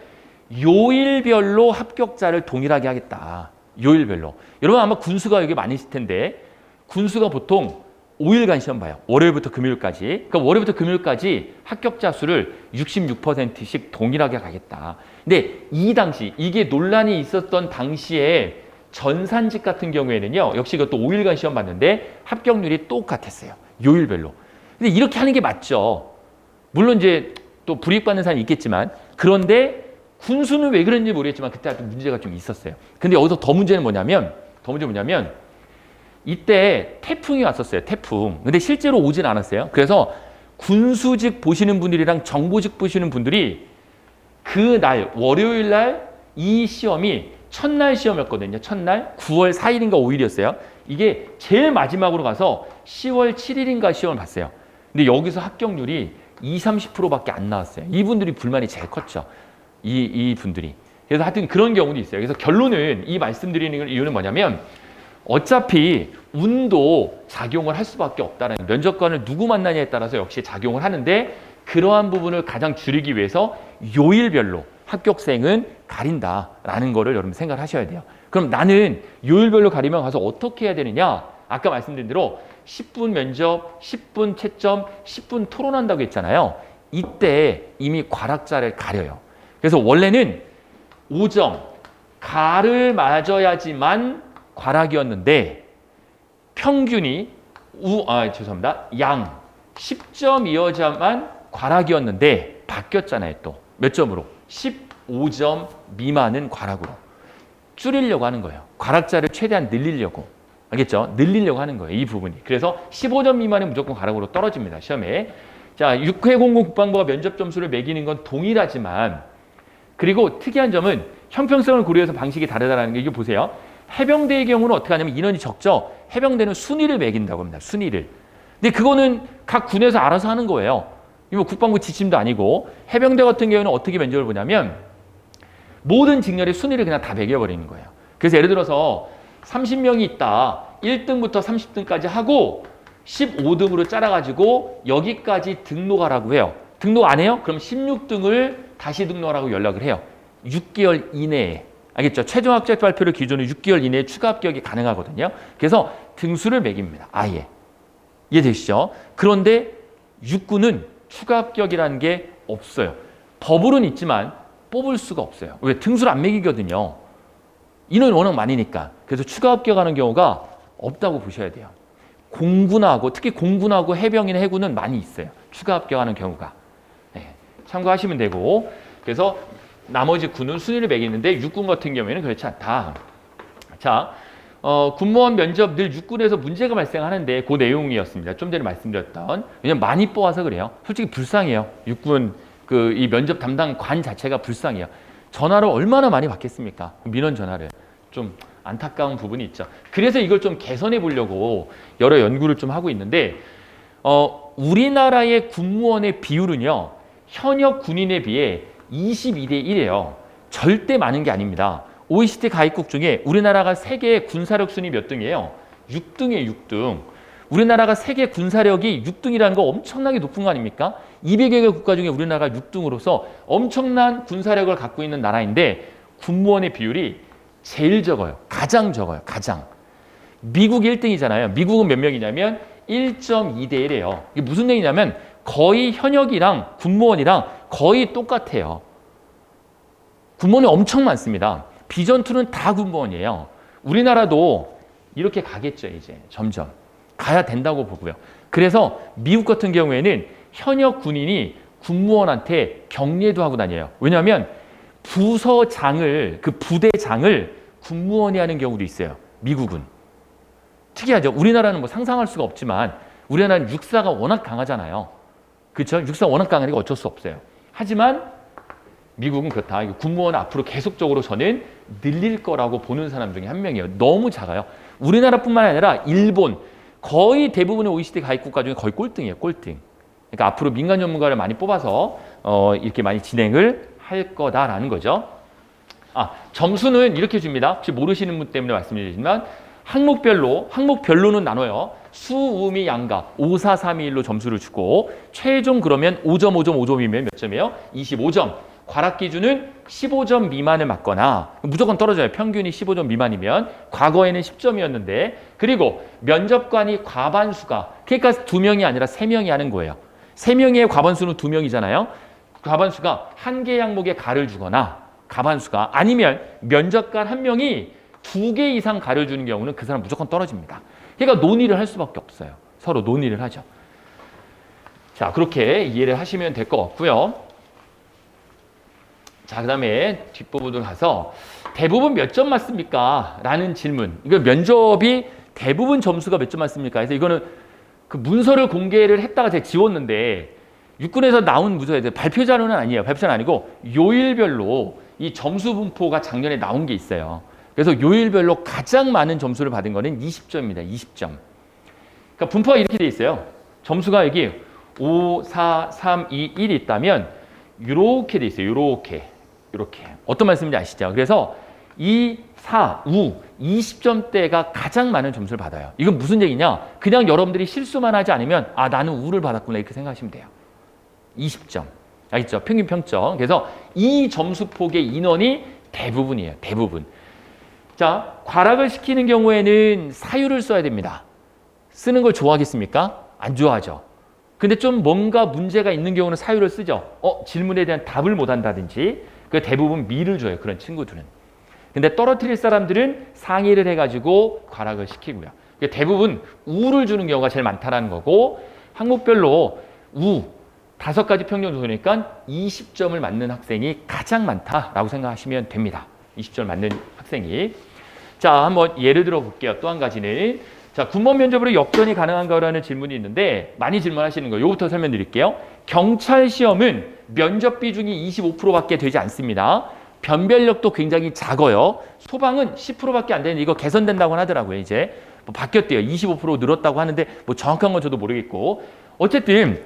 요일별로 합격자를 동일하게 하겠다. 요일별로. 여러분 아마 군수가 여기 많이 있을 텐데 군수가 보통 5일간 시험 봐요. 월요일부터 금요일까지. 그러니까 월요일부터 금요일까지 합격자 수를 66%씩 동일하게 가겠다. 근데 이 당시 이게 논란이 있었던 당시에 전산직 같은 경우에는요. 역시 그것도 5일간 시험 봤는데 합격률이 똑같았어요. 요일별로. 근데 이렇게 하는 게 맞죠. 물론 이제 또 불이익받는 사람이 있겠지만 그런데 군수는 왜 그런지 모르겠지만 그때 문제가 좀 있었어요. 근데 여기서 더 문제는 뭐냐면 이때 태풍이 왔었어요. 태풍. 근데 실제로 오진 않았어요. 그래서 군수직 보시는 분들이랑 정보직 보시는 분들이 그날 월요일 날 이 시험이 첫날 시험이었거든요. 첫날 9월 4일인가 5일이었어요. 이게 제일 마지막으로 가서 10월 7일인가 시험을 봤어요. 근데 여기서 합격률이 30%밖에 안 나왔어요. 이분들이 불만이 제일 컸죠. 이 분들이. 그래서 하여튼 그런 경우도 있어요. 그래서 결론은 이 말씀드리는 이유는 뭐냐면 어차피 운도 작용을 할 수밖에 없다는 면접관을 누구 만나냐에 따라서 역시 작용을 하는데 그러한 부분을 가장 줄이기 위해서 요일별로 합격생은 가린다라는 거를 여러분 생각하셔야 돼요. 그럼 나는 요일별로 가리면 가서 어떻게 해야 되느냐? 아까 말씀드린 대로 10분 면접, 10분 채점, 10분 토론한다고 했잖아요. 이때 이미 과락자를 가려요. 그래서 원래는 5점, 가를 맞아야지만 과락이었는데 평균이 양 10점이어야만 과락이었는데 바뀌었잖아요. 또 몇 점으로? 15점 미만은 과락으로 줄이려고 하는 거예요. 과락자를 최대한 늘리려고. 알겠죠? 늘리려고 하는 거예요. 이 부분이. 그래서 15점 미만은 무조건 과락으로 떨어집니다. 시험에. 자, 6회 공고 국방부가 면접 점수를 매기는 건 동일하지만 그리고 특이한 점은 형평성을 고려해서 방식이 다르다는 게 이거 보세요. 해병대의 경우는 어떻게 하냐면 인원이 적죠. 해병대는 순위를 매긴다고 합니다. 순위를. 근데 그거는 각 군에서 알아서 하는 거예요. 이거 국방부 지침도 아니고 해병대 같은 경우는 어떻게 면접을 보냐면 모든 직렬의 순위를 그냥 다 매겨버리는 거예요. 그래서 예를 들어서 30명이 있다. 1등부터 30등까지 하고 15등으로 짜라가지고 여기까지 등록하라고 해요. 등록 안 해요? 그럼 16등을 다시 등록하라고 연락을 해요. 6개월 이내에. 알겠죠? 최종 합격 발표를 기준으로 6개월 이내에 추가 합격이 가능하거든요. 그래서 등수를 매깁니다. 아예. 이해되시죠? 그런데 육군은 추가 합격이라는 게 없어요. 법으로는 있지만 뽑을 수가 없어요. 왜? 등수를 안 매기거든요. 인원이 워낙 많으니까. 그래서 추가 합격하는 경우가 없다고 보셔야 돼요. 공군하고 특히 공군하고 해병이나 해군은 많이 있어요. 추가 합격하는 경우가. 네, 참고하시면 되고 그래서 나머지 군은 순위를 매기는데 육군 같은 경우에는 그렇지 않다. 자, 군무원 면접 늘 육군에서 문제가 발생하는데 그 내용이었습니다. 좀 전에 말씀드렸던. 왜냐면 많이 뽑아서 그래요. 솔직히 불쌍해요. 육군 이 면접 담당 관 자체가 불쌍해요. 전화를 얼마나 많이 받겠습니까? 민원 전화를. 좀 안타까운 부분이 있죠. 그래서 이걸 좀 개선해 보려고 여러 연구를 좀 하고 있는데 우리나라의 군무원의 비율은요. 현역 군인에 비해 22대 1이에요. 절대 많은 게 아닙니다. OECD 가입국 중에 우리나라가 세계 군사력 순위 몇 등이에요? 6등이에요. 6등. 우리나라가 세계 군사력이 6등이라는 거 엄청나게 높은 거 아닙니까? 200여 개 국가 중에 우리나라가 6등으로서 엄청난 군사력을 갖고 있는 나라인데 군무원의 비율이 제일 적어요. 가장 적어요. 가장. 미국이 1등이잖아요. 미국은 몇 명이냐면 1.2대 1이에요. 이게 무슨 얘기냐면 거의 현역이랑 군무원이랑 거의 똑같아요. 군무원이 엄청 많습니다. 비전투는 다 군무원이에요. 우리나라도 이렇게 가겠죠. 이제 점점. 가야 된다고 보고요. 그래서 미국 같은 경우에는 현역 군인이 군무원한테 격려도 하고 다녀요. 왜냐하면 부서장을 그 부대장을 군무원이 하는 경우도 있어요. 미국은. 특이하죠. 우리나라는 뭐 상상할 수가 없지만 우리나라는 육사가 워낙 강하잖아요. 그렇죠? 육사가 워낙 강하니까 어쩔 수 없어요. 하지만 미국은 그렇다. 군무원 앞으로 계속적으로 저는 늘릴 거라고 보는 사람 중에 한 명이에요. 너무 작아요. 우리나라뿐만 아니라 일본 거의 대부분의 OECD 가입 국가 중에 거의 꼴등이에요. 꼴등. 그러니까 앞으로 민간 전문가를 많이 뽑아서 이렇게 많이 진행을 할 거다라는 거죠. 점수는 이렇게 줍니다. 혹시 모르시는 분 때문에 말씀드리지만 항목별로는 나눠요. 수, 음이, 양가 5, 4, 3, 2, 1로 점수를 주고 최종 그러면 5점, 5점, 5점이면 몇 점이에요? 25점. 과락 기준은 15점 미만을 맞거나 무조건 떨어져요. 평균이 15점 미만이면 과거에는 10점이었는데 그리고 면접관이 과반수가 그러니까 2명이 아니라 3명이 하는 거예요. 3명의 과반수는 2명이잖아요. 과반수가 한 개 항목에 가를 주거나 과반수가 아니면 면접관 한 명이 2개 이상 가를 주는 경우는 그 사람 무조건 떨어집니다. 그러니까 논의를 할 수밖에 없어요. 서로 논의를 하죠. 자, 그렇게 이해를 하시면 될 것 같고요. 자, 그 다음에 뒷부분으로 가서 대부분 몇 점 맞습니까? 라는 질문. 이거 면접이 대부분 점수가 몇 점 맞습니까? 그래서 이거는 그 문서를 공개를 했다가 제가 지웠는데 육군에서 나온 문서에 발표 자료는 아니에요. 발표 자료는 아니고 요일별로 이 점수 분포가 작년에 나온 게 있어요. 그래서 요일별로 가장 많은 점수를 받은 거는 20점입니다. 20점. 그러니까 분포가 이렇게 돼 있어요. 점수가 여기 5, 4, 3, 2, 1이 있다면 이렇게 돼 있어요. 이렇게. 어떤 말씀인지 아시죠? 그래서 2, 4, 우 20점대가 가장 많은 점수를 받아요. 이건 무슨 얘기냐? 그냥 여러분들이 실수만 하지 않으면 아 나는 우를 받았구나 이렇게 생각하시면 돼요. 20점. 알겠죠? 평균 평점. 그래서 이 점수폭의 인원이 대부분이에요. 대부분. 자, 과락을 시키는 경우에는 사유를 써야 됩니다. 쓰는 걸 좋아하겠습니까? 안 좋아하죠. 근데 좀 뭔가 문제가 있는 경우는 사유를 쓰죠. 질문에 대한 답을 못 한다든지. 그 대부분 미를 줘요. 그런 친구들은. 근데 떨어뜨릴 사람들은 상의를 해가지고 과락을 시키고요. 대부분 우를 주는 경우가 제일 많다는 거고 항목별로 우 5가지 평균 조사니까 20점을 맞는 학생이 가장 많다라고 생각하시면 됩니다. 20점을 맞는 학생이. 자, 한번 예를 들어 볼게요. 또 한 가지는 자, 군법 면접으로 역전이 가능한가라는 질문이 있는데 많이 질문하시는 거예요. 요거부터 설명드릴게요. 경찰 시험은 면접 비중이 25%밖에 되지 않습니다. 변별력도 굉장히 작아요. 소방은 10%밖에 안 되는데 이거 개선된다고 하더라고요. 이제 뭐 바뀌었대요. 25% 늘었다고 하는데 뭐 정확한 건 저도 모르겠고 어쨌든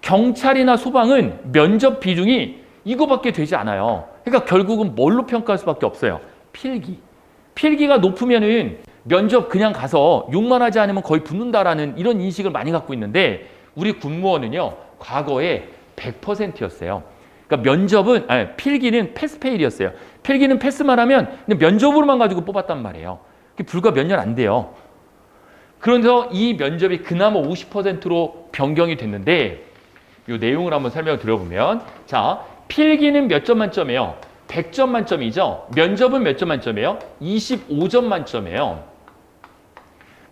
경찰이나 소방은 면접 비중이 이거밖에 되지 않아요. 그러니까 결국은 뭘로 평가할 수밖에 없어요. 필기. 필기가 높으면은 면접 그냥 가서 욕만 하지 않으면 거의 붙는다라는 이런 인식을 많이 갖고 있는데 우리 군무원은요 과거에 100%였어요. 그러니까 면접은 필기는 패스페일이었어요. 필기는 패스만 하면 면접으로만 가지고 뽑았단 말이에요. 그게 불과 몇 년 안 돼요. 그래서 이 면접이 그나마 50%로 변경이 됐는데 이 내용을 한번 설명을 드려보면 자 필기는 몇 점 만점이에요? 100점 만점이죠. 면접은 몇 점 만점이에요? 25점 만점이에요.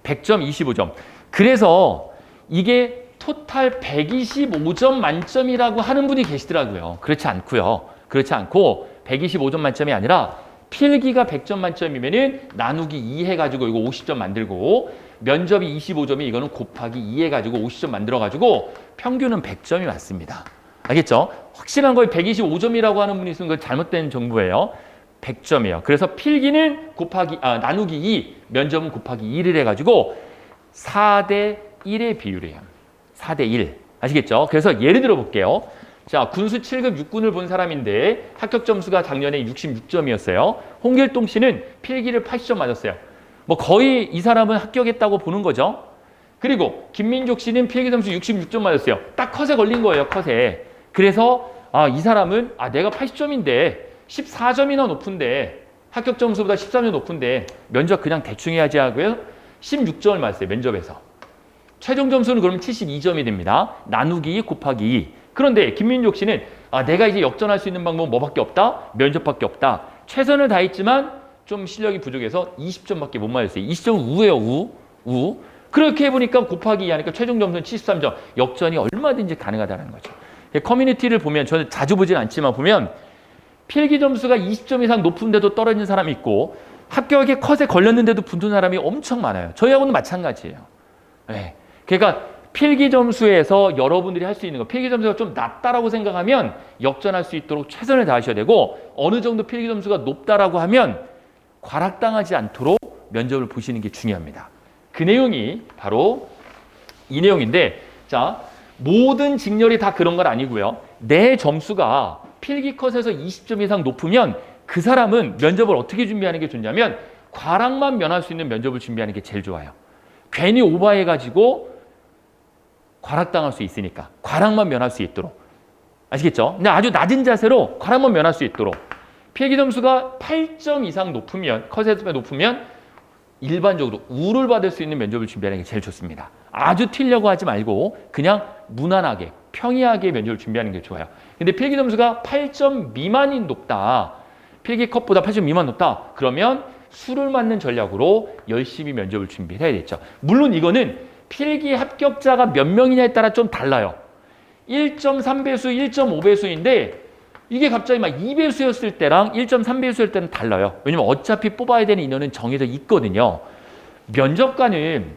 100점, 25점. 그래서 이게 토탈 125점 만점이라고 하는 분이 계시더라고요. 그렇지 않고요. 그렇지 않고 125점 만점이 아니라 필기가 100점 만점이면은 나누기 2 해가지고 이거 50점 만들고 면접이 25점이 이거는 곱하기 2 해가지고 50점 만들어가지고 평균은 100점이 맞습니다. 알겠죠? 확실한 거에 125점이라고 하는 분이 있으면 그건 잘못된 정보예요. 100점이에요. 그래서 필기는 나누기 2, 면접은 곱하기 2를 해가지고 4대 1의 비율이에요. 4대 1. 아시겠죠? 그래서 예를 들어 볼게요. 자, 군수 7급 육군을 본 사람인데 합격 점수가 작년에 66점이었어요. 홍길동 씨는 필기를 80점 맞았어요. 뭐 거의 이 사람은 합격했다고 보는 거죠. 그리고 김민족 씨는 필기 점수 66점 맞았어요. 딱 컷에 걸린 거예요. 컷에. 그래서 이 사람은 내가 80점인데 14점이나 높은데 합격 점수보다 13점 높은데 면접 그냥 대충 해야지 하고요. 16점을 맞았어요. 면접에서. 최종 점수는 그러면 72점이 됩니다. 나누기 2 곱하기 2. 그런데 김민족 씨는 내가 이제 역전할 수 있는 방법은 뭐밖에 없다? 면접밖에 없다. 최선을 다했지만 좀 실력이 부족해서 20점밖에 못 맞았어요. 20점은 우예요. 우. 그렇게 해보니까 곱하기 2 하니까 최종 점수는 73점. 역전이 얼마든지 가능하다는 거죠. 커뮤니티를 보면 저는 자주 보진 않지만 보면 필기 점수가 20점 이상 높은데도 떨어진 사람이 있고 합격에 컷에 걸렸는데도 붙은 사람이 엄청 많아요. 저희하고는 마찬가지예요. 네. 그러니까 필기 점수에서 여러분들이 할 수 있는 거 필기 점수가 좀 낮다라고 생각하면 역전할 수 있도록 최선을 다하셔야 되고 어느 정도 필기 점수가 높다라고 하면 과락당하지 않도록 면접을 보시는 게 중요합니다. 그 내용이 바로 이 내용인데 자 모든 직렬이 다 그런 건 아니고요. 내 점수가 필기 컷에서 20점 이상 높으면 그 사람은 면접을 어떻게 준비하는 게 좋냐면 과락만 면할 수 있는 면접을 준비하는 게 제일 좋아요. 괜히 오버해가지고 과락당할 수 있으니까 과락만 면할 수 있도록 아시겠죠? 근데 아주 낮은 자세로 과락만 면할 수 있도록 필기 점수가 8점 이상 높으면 컷에서 높으면 일반적으로 우를 받을 수 있는 면접을 준비하는 게 제일 좋습니다. 아주 튀려고 하지 말고 그냥 무난하게 평이하게 면접을 준비하는 게 좋아요. 근데 필기 점수가 8점 미만이 높다. 필기 컷보다 8점 미만 높다. 그러면 수를 맞는 전략으로 열심히 면접을 준비해야겠죠. 물론 이거는 필기 합격자가 몇 명이냐에 따라 좀 달라요. 1.3배수, 1.5배수인데 이게 갑자기 막 2배수였을 때랑 1.3배수였을 때는 달라요. 왜냐면 어차피 뽑아야 되는 인원은 정해져 있거든요. 면접관은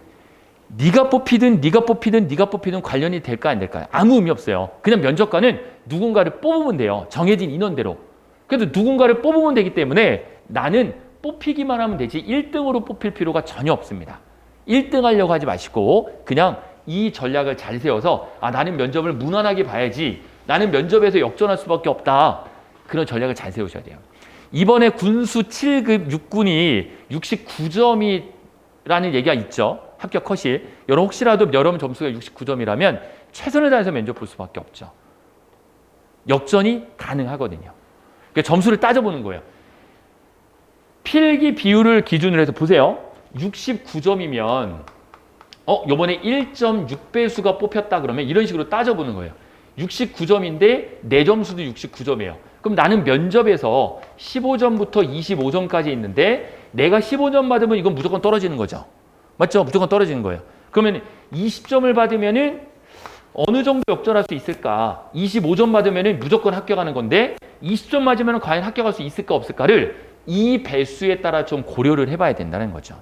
네가 뽑히든 관련이 될까 안 될까요? 아무 의미 없어요. 그냥 면접관은 누군가를 뽑으면 돼요. 정해진 인원대로. 그래도 누군가를 뽑으면 되기 때문에 나는 뽑히기만 하면 되지 1등으로 뽑힐 필요가 전혀 없습니다. 1등 하려고 하지 마시고 그냥 이 전략을 잘 세워서 나는 면접을 무난하게 봐야지. 나는 면접에서 역전할 수밖에 없다. 그런 전략을 잘 세우셔야 돼요. 이번에 군수 7급 육군이 69점이라는 얘기가 있죠. 합격 컷이. 여러분 혹시라도 여러분 점수가 69점이라면 최선을 다해서 면접 볼 수밖에 없죠. 역전이 가능하거든요. 그러니까 점수를 따져보는 거예요. 필기 비율을 기준으로 해서 보세요. 69점이면 요번에 1.6배수가 뽑혔다 그러면 이런 식으로 따져보는 거예요. 69점인데 내 점수도 69점이에요. 그럼 나는 면접에서 15점부터 25점까지 있는데 내가 15점 받으면 이건 무조건 떨어지는 거죠. 맞죠? 무조건 떨어지는 거예요. 그러면 20점을 받으면은 어느 정도 역전할 수 있을까? 25점 받으면은 무조건 합격하는 건데 20점 맞으면 과연 합격할 수 있을까 없을까를 이 배수에 따라 좀 고려를 해봐야 된다는 거죠.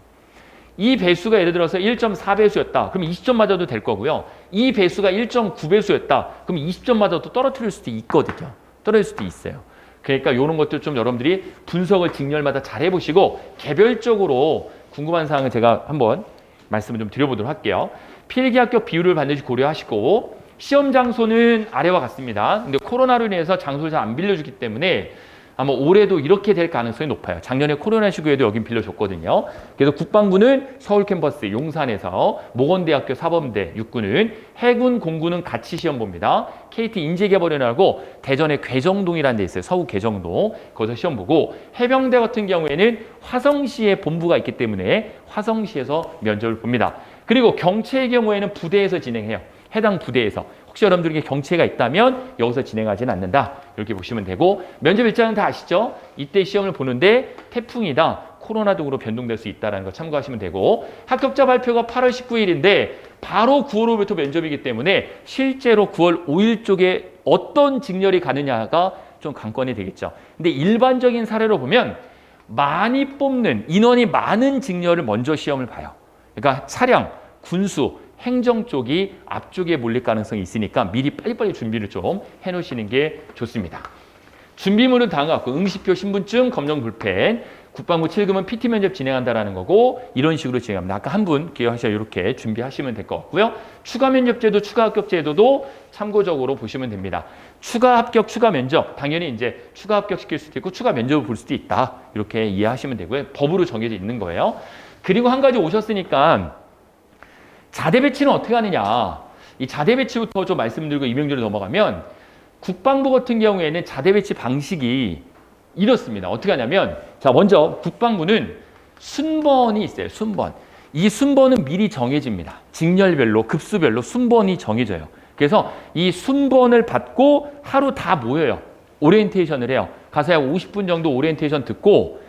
이 배수가 예를 들어서 1.4배수였다. 그럼 20점 맞아도 될 거고요. 이 배수가 1.9배수였다. 그럼 20점 맞아도 떨어뜨릴 수도 있거든요. 떨어질 수도 있어요. 그러니까 이런 것들 좀 여러분들이 분석을 직렬마다 잘 해보시고 개별적으로 궁금한 사항은 제가 한번 말씀을 좀 드려보도록 할게요. 필기 합격 비율을 반드시 고려하시고 시험 장소는 아래와 같습니다. 근데 코로나로 인해서 장소를 잘 안 빌려주기 때문에 아마 올해도 이렇게 될 가능성이 높아요. 작년에 코로나 시국에도 여긴 빌려줬거든요. 그래서 국방부는 서울 캠퍼스 용산에서, 모건대학교 사범대 육군은, 해군 공군은 같이 시험 봅니다. KT 인재개발위원회하고 대전의 괴정동이라는 데 있어요. 서구 괴정동. 거기서 시험 보고, 해병대 같은 경우에는 화성시에 본부가 있기 때문에 화성시에서 면접을 봅니다. 그리고 경체의 경우에는 부대에서 진행해요. 해당 부대에서. 혹시 여러분들에게 경체가 있다면 여기서 진행하지는 않는다. 이렇게 보시면 되고, 면접 일정은 다 아시죠? 이때 시험을 보는데 태풍이다, 코로나 등으로 변동될 수 있다는 거 참고하시면 되고, 합격자 발표가 8월 19일인데 바로 9월 5일부터 면접이기 때문에 실제로 9월 5일 쪽에 어떤 직렬이 가느냐가 좀 관건이 되겠죠. 근데 일반적인 사례로 보면 많이 뽑는, 인원이 많은 직렬을 먼저 시험을 봐요. 그러니까 차량, 군수, 행정 쪽이 앞쪽에 몰릴 가능성이 있으니까 미리 빨리빨리 준비를 좀 해놓으시는 게 좋습니다. 준비물은 다음과 같고, 응시표, 신분증, 검정 볼펜, 국방부 7급은 PT 면접 진행한다라는 거고, 이런 식으로 진행합니다. 아까 한 분 기억하셔야 이렇게 준비하시면 될 것 같고요. 추가 면접제도, 추가 합격 제도도 참고적으로 보시면 됩니다. 추가 합격, 추가 면접, 당연히 이제 추가 합격 시킬 수도 있고 추가 면접을 볼 수도 있다. 이렇게 이해하시면 되고요. 법으로 정해져 있는 거예요. 그리고 한 가지 오셨으니까 자대 배치는 어떻게 하느냐. 이 자대 배치부터 좀 말씀드리고 이명제로 넘어가면, 국방부 같은 경우에는 자대 배치 방식이 이렇습니다. 어떻게 하냐면, 자, 먼저 국방부는 순번이 있어요. 순번. 이 순번은 미리 정해집니다. 직렬별로, 급수별로 순번이 정해져요. 그래서 이 순번을 받고 하루 다 모여요. 오리엔테이션을 해요. 가서 약 50분 정도 오리엔테이션 듣고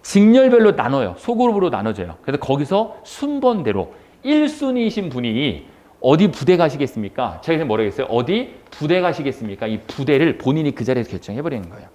직렬별로 나눠요. 소그룹으로 나눠져요. 그래서 거기서 순번대로 1순위이신 분이 어디 부대 가시겠습니까? 제가 지금 뭐라 했어요? 어디 부대 가시겠습니까? 이 부대를 본인이 그 자리에서 결정해버리는 거예요.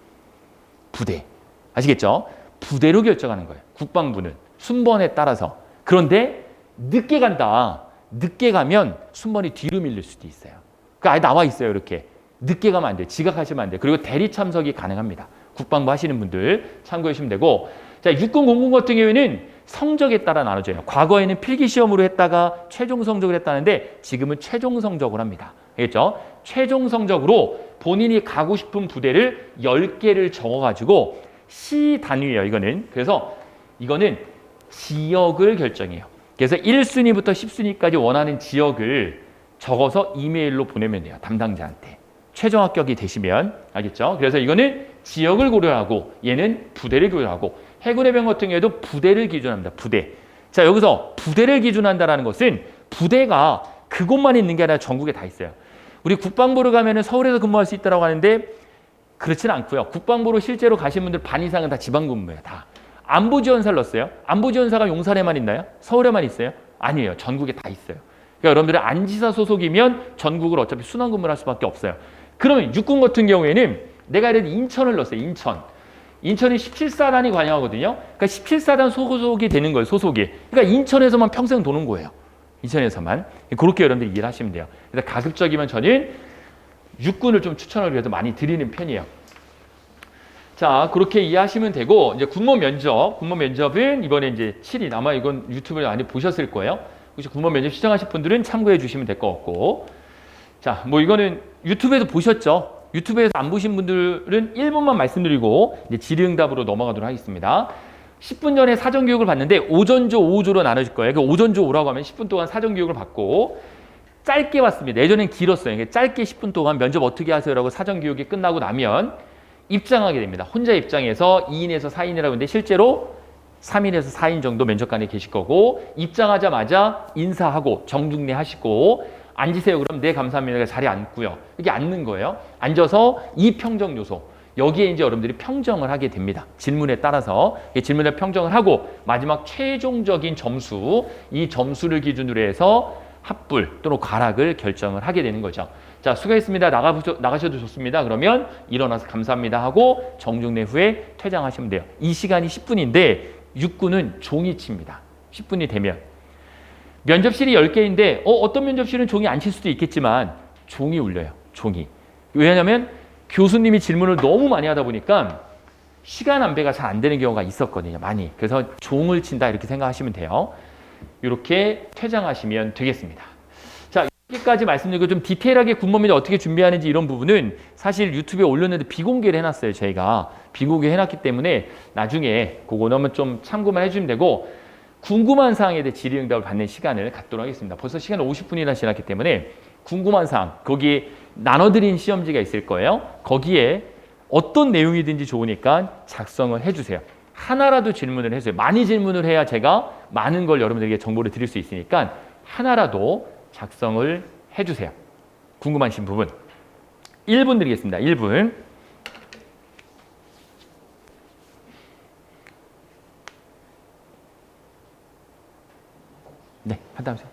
부대. 아시겠죠? 부대로 결정하는 거예요. 국방부는. 순번에 따라서. 그런데 늦게 간다. 늦게 가면 순번이 뒤로 밀릴 수도 있어요. 그러니까 아예 나와 있어요. 이렇게. 늦게 가면 안 돼요. 지각하시면 안 돼요. 그리고 대리 참석이 가능합니다. 국방부 하시는 분들 참고해 주시면 되고, 자, 육군 공군 같은 경우에는 성적에 따라 나눠져요. 과거에는 필기시험으로 했다가 최종 성적을 했다는데 지금은 최종 성적으로 합니다. 알겠죠? 최종 성적으로 본인이 가고 싶은 부대를 10개를 적어가지고 시 단위예요. 이거는. 그래서 이거는 지역을 결정해요. 그래서 1순위부터 10순위까지 원하는 지역을 적어서 이메일로 보내면 돼요. 담당자한테. 최종 합격이 되시면. 알겠죠? 그래서 이거는 지역을 고려하고, 얘는 부대를 고려하고, 해군해병 같은 경우에도 부대를 기준합니다. 부대. 자, 여기서 부대를 기준한다는 것은 부대가 그곳만 있는 게 아니라 전국에 다 있어요. 우리 국방부를 가면 서울에서 근무할 수 있다고 하는데 그렇지는 않고요. 국방부로 실제로 가신 분들 반 이상은 다 지방 근무예요. 다. 안보지원사를 넣었어요. 안보지원사가 용산에만 있나요? 서울에만 있어요? 아니에요. 전국에 다 있어요. 그러니까 여러분들은 안지사 소속이면 전국을 어차피 순환 근무를 할 수밖에 없어요. 그러면 육군 같은 경우에는 내가 예를 들어 인천을 넣었어요. 인천이 17사단이 관여하거든요. 그러니까 17사단 소속이 되는 거예요. 소속이. 그러니까 인천에서만 평생 도는 거예요. 인천에서만. 그렇게 여러분들이 이해를 하시면 돼요. 그래서 가급적이면 저는 육군을 좀 추천을 그래도 많이 드리는 편이에요. 자, 그렇게 이해하시면 되고, 이제 군무 면접은 이번에 이제 7일, 아마 이건 유튜브에 많이 보셨을 거예요. 혹시 군번 면접 시청하실 분들은 참고해 주시면 될 것 같고. 자, 뭐 이거는 유튜브에서 보셨죠? 유튜브에서 안 보신 분들은 1분만 말씀드리고 이제 질의응답으로 넘어가도록 하겠습니다. 10분 전에 사전교육을 받는데 오전조, 오후조로 나눠질 거예요. 그 오전조 오라고 하면 10분 동안 사전교육을 받고 짧게 받습니다. 예전엔 길었어요. 짧게 10분 동안 면접 어떻게 하세요라고 사전교육이 끝나고 나면 입장하게 됩니다. 혼자 입장해서 2인에서 4인이라고 하는데 실제로 3인에서 4인 정도 면접관이 계실 거고 입장하자마자 인사하고 정중례 하시고 앉으세요. 그럼 네 감사합니다. 자리에 앉고요. 이게 앉는 거예요. 앉아서 이 평정 요소. 여기에 이제 여러분들이 평정을 하게 됩니다. 질문에 따라서 질문에 평정을 하고 마지막 최종적인 점수, 이 점수를 기준으로 해서 합불 또는 과락을 결정을 하게 되는 거죠. 자, 수고했습니다. 나가셔도 좋습니다. 그러면 일어나서 감사합니다 하고 정중례 후에 퇴장하시면 돼요. 이 시간이 10분인데 육군은 종이 칩니다. 10분이 되면. 면접실이 10개인데 어떤 면접실은 종이 안 칠 수도 있겠지만 종이 울려요. 종이. 왜냐하면 교수님이 질문을 너무 많이 하다 보니까 시간 안배가 잘 안 되는 경우가 있었거든요. 많이. 그래서 종을 친다 이렇게 생각하시면 돼요. 이렇게 퇴장하시면 되겠습니다. 자, 여기까지 말씀드리고 좀 디테일하게 군번 면접 어떻게 준비하는지 이런 부분은 사실 유튜브에 올렸는데 비공개를 해놨어요. 저희가 비공개 해놨기 때문에 나중에 그거는 한번 좀 참고만 해주시면 되고 궁금한 사항에 대해 질의응답을 받는 시간을 갖도록 하겠습니다. 벌써 시간 50분이나 지났기 때문에 궁금한 사항, 거기에 나눠드린 시험지가 있을 거예요. 거기에 어떤 내용이든지 좋으니까 작성을 해주세요. 하나라도 질문을 해주세요. 많이 질문을 해야 제가 많은 걸 여러분들에게 정보를 드릴 수 있으니까 하나라도 작성을 해주세요. 궁금하신 부분. 1분 드리겠습니다. 1분. 네, 판단하세요.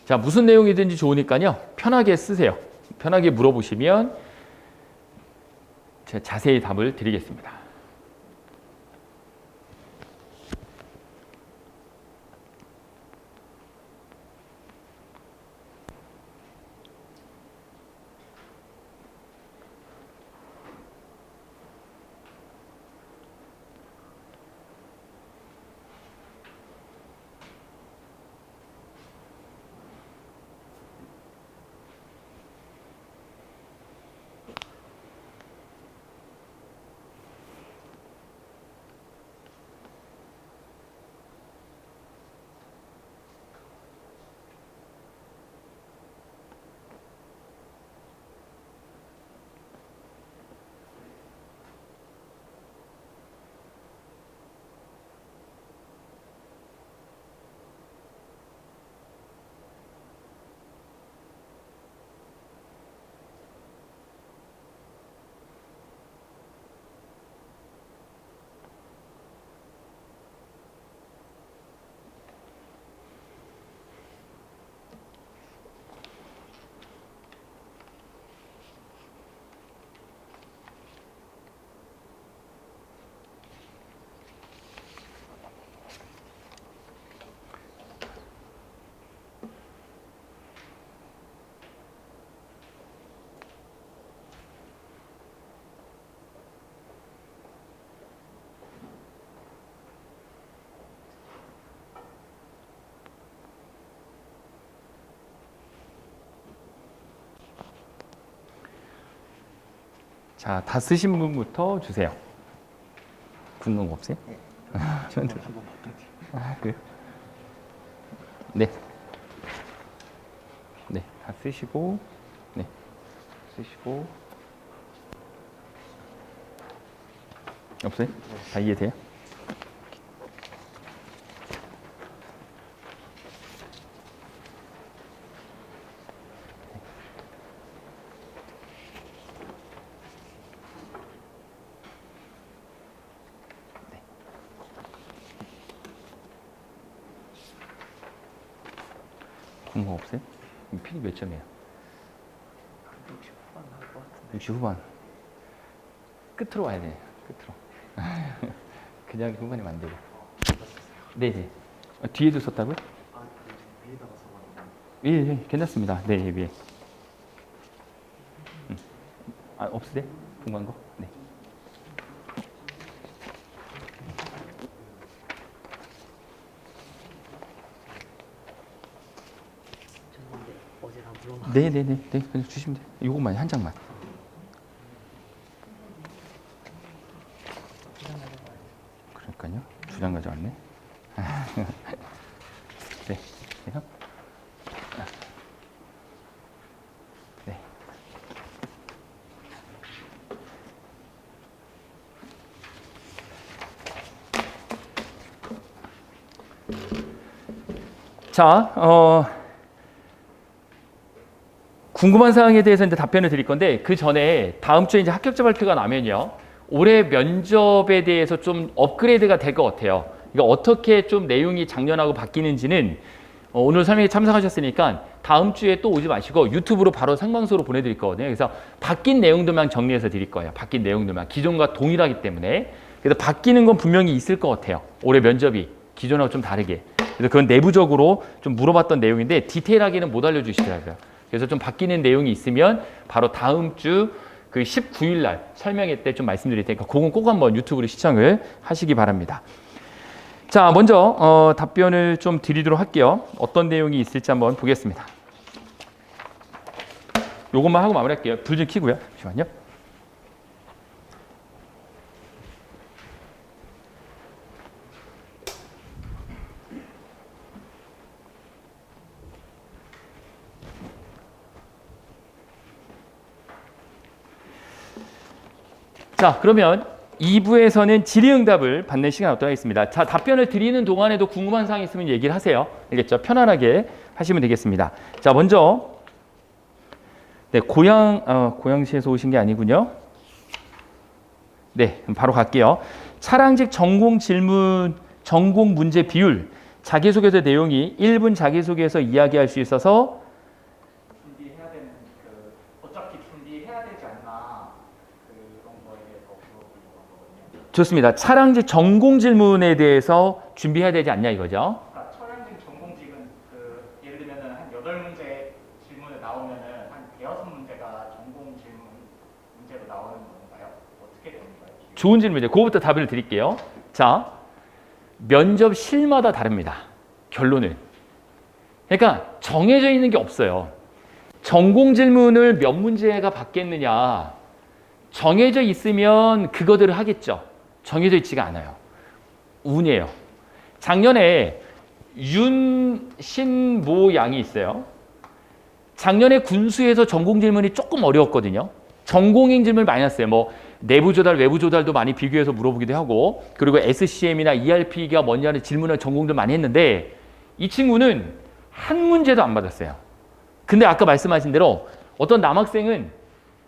자, 무슨 내용이든지 좋으니까요. 편하게 쓰세요. 편하게 물어보시면 제가 자세히 답을 드리겠습니다. 자, 다 쓰신 분부터 주세요. 굳는 거 없어요? 네. 저한테. 한번 바꿔드릴게요. 그래요? 네. 네, 다 쓰시고, 네, 쓰시고. 없어요? 다 이해돼요? 궁금 없어요? 필이 몇 점이에요? 60 후반 나올 것 같은데. 60 후반. 끝으로 와야 돼. 끝으로. 그냥 후반이면 안 되고. 네네. 뒤에도 썼다고요? 아, 위에다가 써가지고. 예, 예, 괜찮습니다. 네, 예, 위에. 아, 없으세요? 궁금한 거? 네. 죄송한데 어제랑 물어봐. 네, 네, 네, 네, 그냥 주시면 돼요. 요것만 한 장만. 그러니까요. 두 장 가져왔네. 네, 그래서 네. 자, 궁금한 사항에 대해서 이제 답변을 드릴 건데 그 전에 다음 주에 이제 합격자 발표가 나면요. 올해 면접에 대해서 좀 업그레이드가 될 것 같아요. 이거 어떻게 좀 내용이 작년하고 바뀌는지는 오늘 설명에 참석하셨으니까 다음 주에 또 오지 마시고 유튜브로 바로 생방송으로 보내드릴 거거든요. 그래서 바뀐 내용들만 정리해서 드릴 거예요. 바뀐 내용들만. 기존과 동일하기 때문에. 그래서 바뀌는 건 분명히 있을 것 같아요. 올해 면접이 기존하고 좀 다르게. 그래서 그건 내부적으로 좀 물어봤던 내용인데 디테일하게는 못 알려주시더라고요. 그래서 좀 바뀌는 내용이 있으면 바로 다음 주 그 19일 날 설명회 때 좀 말씀드릴 테니까 그건 꼭 한번 유튜브로 시청을 하시기 바랍니다. 자, 먼저 답변을 좀 드리도록 할게요. 어떤 내용이 있을지 한번 보겠습니다. 요것만 하고 마무리할게요. 불 좀 켜고요. 잠시만요. 자, 그러면 2부에서는 질의응답을 받는 시간 갖도록 하겠습니다. 자, 답변을 드리는 동안에도 궁금한 사항 있으면 얘기를 하세요. 알겠죠? 편안하게 하시면 되겠습니다. 자, 먼저 네, 고양시에서 오신 게 아니군요. 네, 그럼 바로 갈게요. 차량직 전공 질문, 전공 문제 비율, 자기소개서 내용이 1분 자기소개에서 이야기할 수 있어서 준비해야 되는 어차피 준비해야 되지 않나 그런 거에 대해서 물어보려고 하거든요. 좋습니다. 차량직 전공 질문에 대해서 준비해야 되지 않냐 이거죠. 그러니까 차량직 전공직은 예를 들면은 한 8문제 질문에 나오면은 한 5문제가 전공 질문 문제로 나오는 건가요? 어떻게 되는 거예요? 좋은 질문이죠. 그거부터 답을 드릴게요. 자, 면접실마다 다릅니다. 결론은. 그러니까 정해져 있는 게 없어요. 전공 질문을 몇 문제가 받겠느냐. 정해져 있으면 그거들을 하겠죠. 정해져 있지가 않아요. 운이에요. 작년에 윤신모 양이 있어요. 작년에 군수에서 전공 질문이 조금 어려웠거든요. 전공인 질문을 많이 했어요. 뭐 내부 조달, 외부 조달도 많이 비교해서 물어보기도 하고, 그리고 SCM이나 ERP가 뭐냐는 질문을 전공들 많이 했는데 이 친구는 한 문제도 안 받았어요. 근데 아까 말씀하신 대로 어떤 남학생은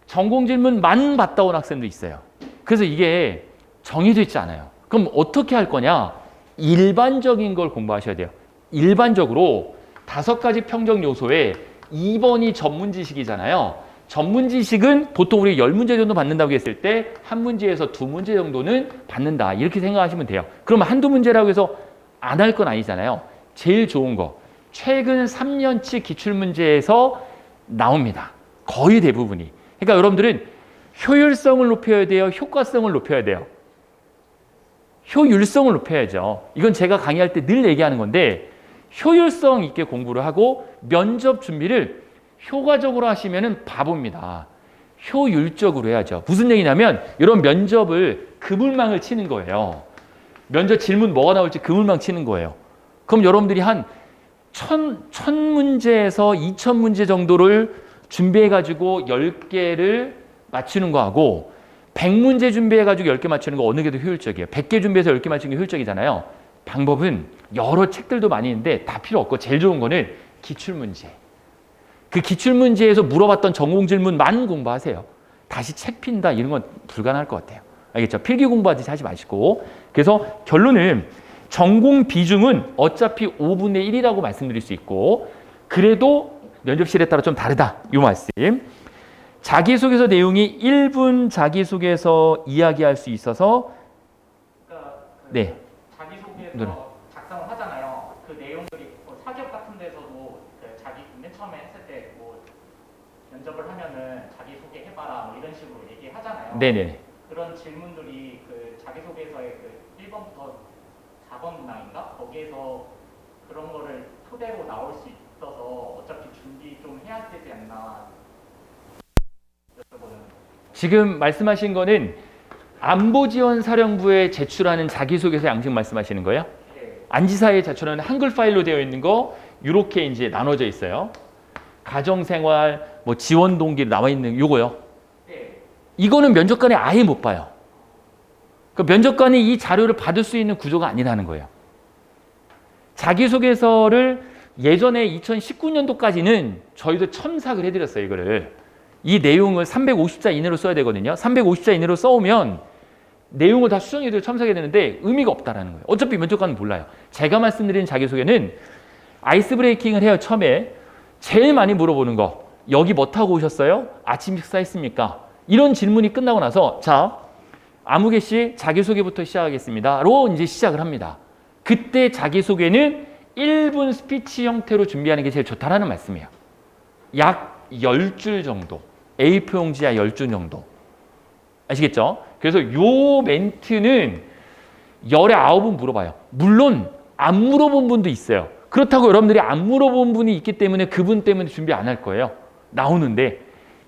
전공 질문만 받다 온 학생도 있어요. 그래서 이게 정해져 있지 않아요. 그럼 어떻게 할 거냐? 일반적인 걸 공부하셔야 돼요. 일반적으로 5가지 평정 요소에 2번이 전문 지식이잖아요. 전문 지식은 보통 우리 10문제 정도 받는다고 했을 때 한 문제에서 2문제 정도는 받는다. 이렇게 생각하시면 돼요. 그러면 한두 문제라고 해서 안 할 건 아니잖아요. 제일 좋은 거. 최근 3년치 기출문제에서 나옵니다. 거의 대부분이. 그러니까 여러분들은 효율성을 높여야 돼요? 효과성을 높여야 돼요? 효율성을 높여야죠. 이건 제가 강의할 때 늘 얘기하는 건데 효율성 있게 공부를 하고 면접 준비를 효과적으로 하시면 바보입니다. 효율적으로 해야죠. 무슨 얘기냐면 이런 면접을 그물망을 치는 거예요. 면접 질문 뭐가 나올지 그물망 치는 거예요. 그럼 여러분들이 한 1000문제에서 2000문제 정도를 준비해가지고 10개를 맞추는 거하고 100문제 준비해가지고 10개 맞추는 거 어느 게 더 효율적이에요? 100개 준비해서 10개 맞추는 게 효율적이잖아요. 방법은 여러 책들도 많이 있는데 다 필요 없고 제일 좋은 거는 기출문제. 그 기출문제에서 물어봤던 전공 질문만 공부하세요. 다시 책 핀다 이런 건 불가능할 것 같아요. 알겠죠? 필기 공부하듯이 하지 마시고. 그래서 결론은 전공 비중은 어차피 5분의 1이라고 말씀드릴 수 있고 그래도 면접실에 따라 좀 다르다. 이 말씀. 자기소개서 내용이 1분 자기소개서 이야기할 수 있어서 그러니까 네. 자기소개서 작성을 하잖아요. 그 내용들이 사격 같은 데서도 그 자기 맨 처음에 했을 때 뭐 면접을 하면은 자기 소개 해봐라 뭐 이런 식으로 얘기하잖아요. 네네. 그런 질문들이 그 자기소개서의 그 1번부터 4번 문항인가? 거기에서 그런 거를 토대로 나올 수 있어서 어차피 준비 좀 해야 되지 않나 여쭤보는. 지금 말씀하신 거는 안보지원사령부에 제출하는 자기소개서 양식 말씀하시는 거예요? 네. 안지사에 제출하는 한글 파일로 되어 있는 거 이렇게 이제 나눠져 있어요. 가정생활, 뭐 지원 동기 나와 있는 요거요. 네. 이거는 면접관이 아예 못 봐요. 그 면접관이 이 자료를 받을 수 있는 구조가 아니라는 거예요. 자기소개서를 예전에 2019년도까지는 저희도 첨삭을 해드렸어요. 이거를. 이 내용을 350자 이내로 써야 되거든요. 350자 이내로 써오면 내용을 다 수정해도 첨삭해야 되는데 의미가 없다라는 거예요. 어차피 면접관은 몰라요. 제가 말씀드린 자기소개는 아이스 브레이킹을 해요. 처음에 제일 많이 물어보는 거. 여기 뭐 타고 오셨어요? 아침 식사했습니까? 이런 질문이 끝나고 나서 자, 아무개 씨 자기소개부터 시작하겠습니다.로 이제 시작을 합니다. 그때 자기소개는 1분 스피치 형태로 준비하는 게 제일 좋다라는 말씀이에요. 약 10줄 정도. A4 용지야 10줄 정도. 아시겠죠? 그래서 요 멘트는 19분 물어봐요. 물론 안 물어본 분도 있어요. 그렇다고 여러분들이 안 물어본 분이 있기 때문에 그분 때문에 준비 안 할 거예요. 나오는데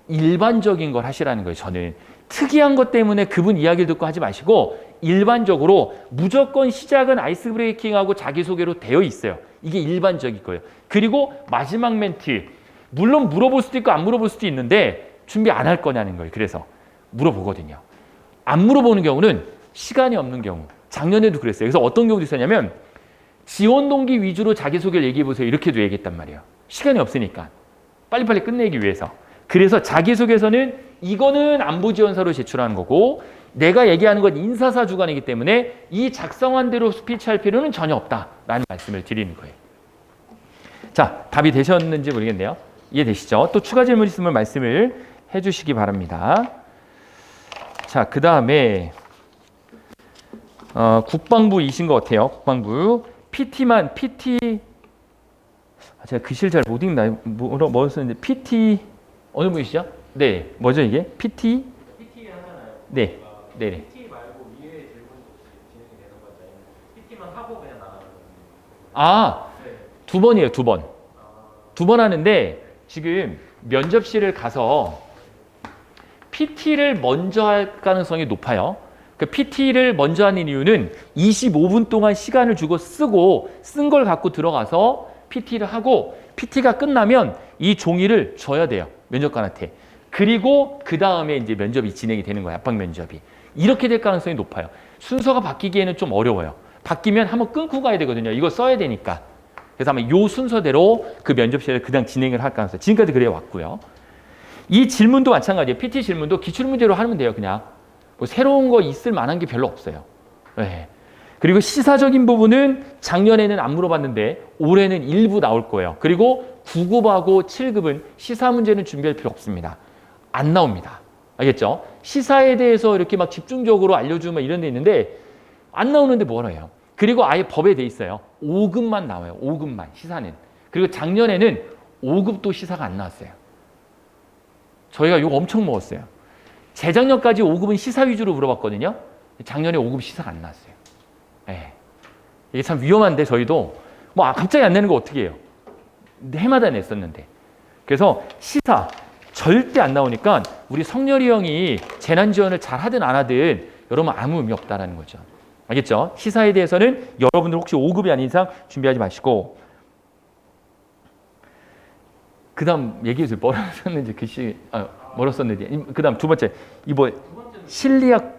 일반적인 걸 하시라는 거예요. 저는 특이한 것 때문에 그분 이야기를 듣고 하지 마시고 일반적으로 무조건 시작은 아이스 브레이킹하고 자기소개로 되어 있어요. 이게 일반적인 거예요. 그리고 마지막 멘트 물론 물어볼 수도 있고 안 물어볼 수도 있는데 준비 안 할 거냐는 거예요. 그래서 물어보거든요. 안 물어보는 경우는 시간이 없는 경우. 작년에도 그랬어요. 그래서 어떤 경우도 있었냐면 지원 동기 위주로 자기소개를 얘기해 보세요. 이렇게도 얘기했단 말이에요. 시간이 없으니까. 빨리빨리 끝내기 위해서. 그래서 자기소개서는 이거는 안보지원사로 제출하는 거고 내가 얘기하는 건 인사사 주관이기 때문에 이 작성한 대로 스피치할 필요는 전혀 없다라는 말씀을 드리는 거예요. 자, 답이 되셨는지 모르겠네요. 이해되시죠? 또 추가 질문 있으면 말씀을 해주시기 바랍니다. 자, 그 다음에 국방부이신 것 같아요. 국방부. PT만, PT 제가 글씨를 잘 못 읽나요? 뭐 쓰는데 PT 어느 분이시죠? 네, 뭐죠 이게? PT? PT 하잖아요. 네, 네. PT 말고 위에 질문도 진행이 되는 거죠? PT만 하고 그냥 나가는 거예요? 아, 네. 2번이에요, 2번. 2번 하는데 지금 면접실을 가서 PT를 먼저 할 가능성이 높아요. 그 PT를 먼저 하는 이유는 25분 동안 시간을 주고 쓰고 쓴 걸 갖고 들어가서 PT를 하고 PT가 끝나면 이 종이를 줘야 돼요. 면접관한테. 그리고 그 다음에 이제 면접이 진행이 되는 거예요. 압박 면접이. 이렇게 될 가능성이 높아요. 순서가 바뀌기에는 좀 어려워요. 바뀌면 한번 끊고 가야 되거든요. 이거 써야 되니까. 그래서 아마 이 순서대로 그 면접실을 그냥 진행을 할 가능성이 지금까지 그래 왔고요. 이 질문도 마찬가지예요. PT 질문도 기출문제로 하면 돼요. 그냥. 뭐 새로운 거 있을 만한 게 별로 없어요. 네. 그리고 시사적인 부분은 작년에는 안 물어봤는데 올해는 일부 나올 거예요. 그리고 9급하고 7급은 시사 문제는 준비할 필요 없습니다. 안 나옵니다. 알겠죠? 시사에 대해서 이렇게 막 집중적으로 알려주면 이런 데 있는데 안 나오는데 뭐라 해요? 그리고 아예 법에 돼 있어요. 5급만 나와요. 5급만 시사는. 그리고 작년에는 5급도 시사가 안 나왔어요. 저희가 이거 엄청 먹었어요. 재작년까지 5급은 시사 위주로 물어봤거든요. 작년에 5급 시사가 안 나왔어요. 네. 이게 참 위험한데 저희도 뭐 갑자기 안 내는 거 어떻게 해요? 해마다 냈었는데. 그래서 시사 절대 안 나오니까 우리 성렬이 형이 재난 지원을 잘 하든 안 하든 여러분 아무 의미 없다라는 거죠. 알겠죠? 시사에 대해서는 여러분들 혹시 5급이 아닌 이상 준비하지 마시고 그 다음 얘기해주세요. 뭐라고 썼는지 글씨 뭐라고 썼는지 그 다음 두 번째 이거 심리학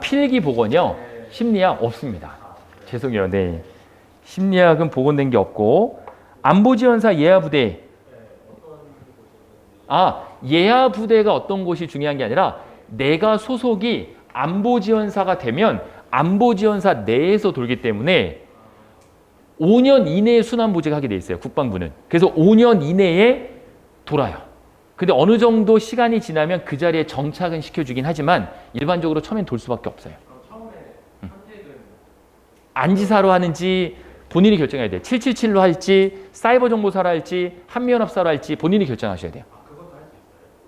필기보건이요? 심리학 없습니다. 죄송해요. 네. 심리학은 복원된 게 없고 안보지원사 예하부대 예하부대가 어떤 곳이 중요한 게 아니라 내가 소속이 안보지원사가 되면 안보지원사 내에서 돌기 때문에 5년 이내에 순환보직을 하게 돼 있어요. 국방부는. 그래서 5년 이내에 돌아요. 근데 어느 정도 시간이 지나면 그 자리에 정착은 시켜주긴 하지만 일반적으로 처음엔 돌 수밖에 없어요. 그럼 처음에 선택은 안지사로 하는지 본인이 결정해야 돼요. 777로 할지 사이버 정보사로 할지 한미연합사로 할지 본인이 결정하셔야 돼요.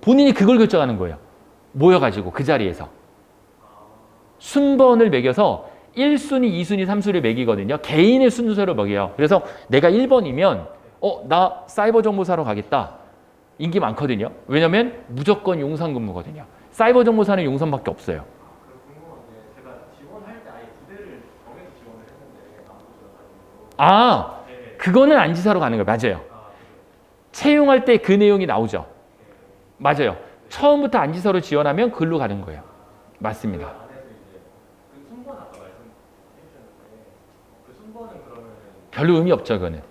본인이 그걸 결정하는 거예요. 모여가지고 그 자리에서. 순번을 매겨서 1순위, 2순위, 3순위를 매기거든요. 개인의 순서를 먹여요. 그래서 내가 1번이면 나 사이버 정보사로 가겠다. 인기 많거든요. 왜냐면 무조건 용산 근무거든요. 사이버 정보사는 용산밖에 없어요. 아, 그거는 안지사로 가는 거예요. 맞아요. 채용할 때 그 내용이 나오죠. 맞아요. 처음부터 안지사로 지원하면 글로 가는 거예요. 맞습니다. 별로 의미 없죠, 그거는.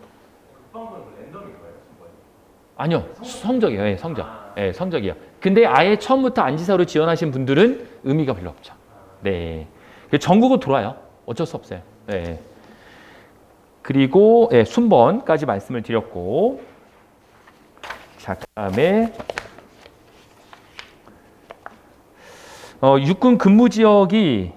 아니요, 성적이에요. 예, 성적. 예, 성적이요. 근데 아예 처음부터 안지사로 지원하신 분들은 의미가 별로 없죠. 네. 전국으로 돌아요. 어쩔 수 없어요. 네. 그리고 예, 순번까지 말씀을 드렸고, 자, 그다음에 육군 근무 지역이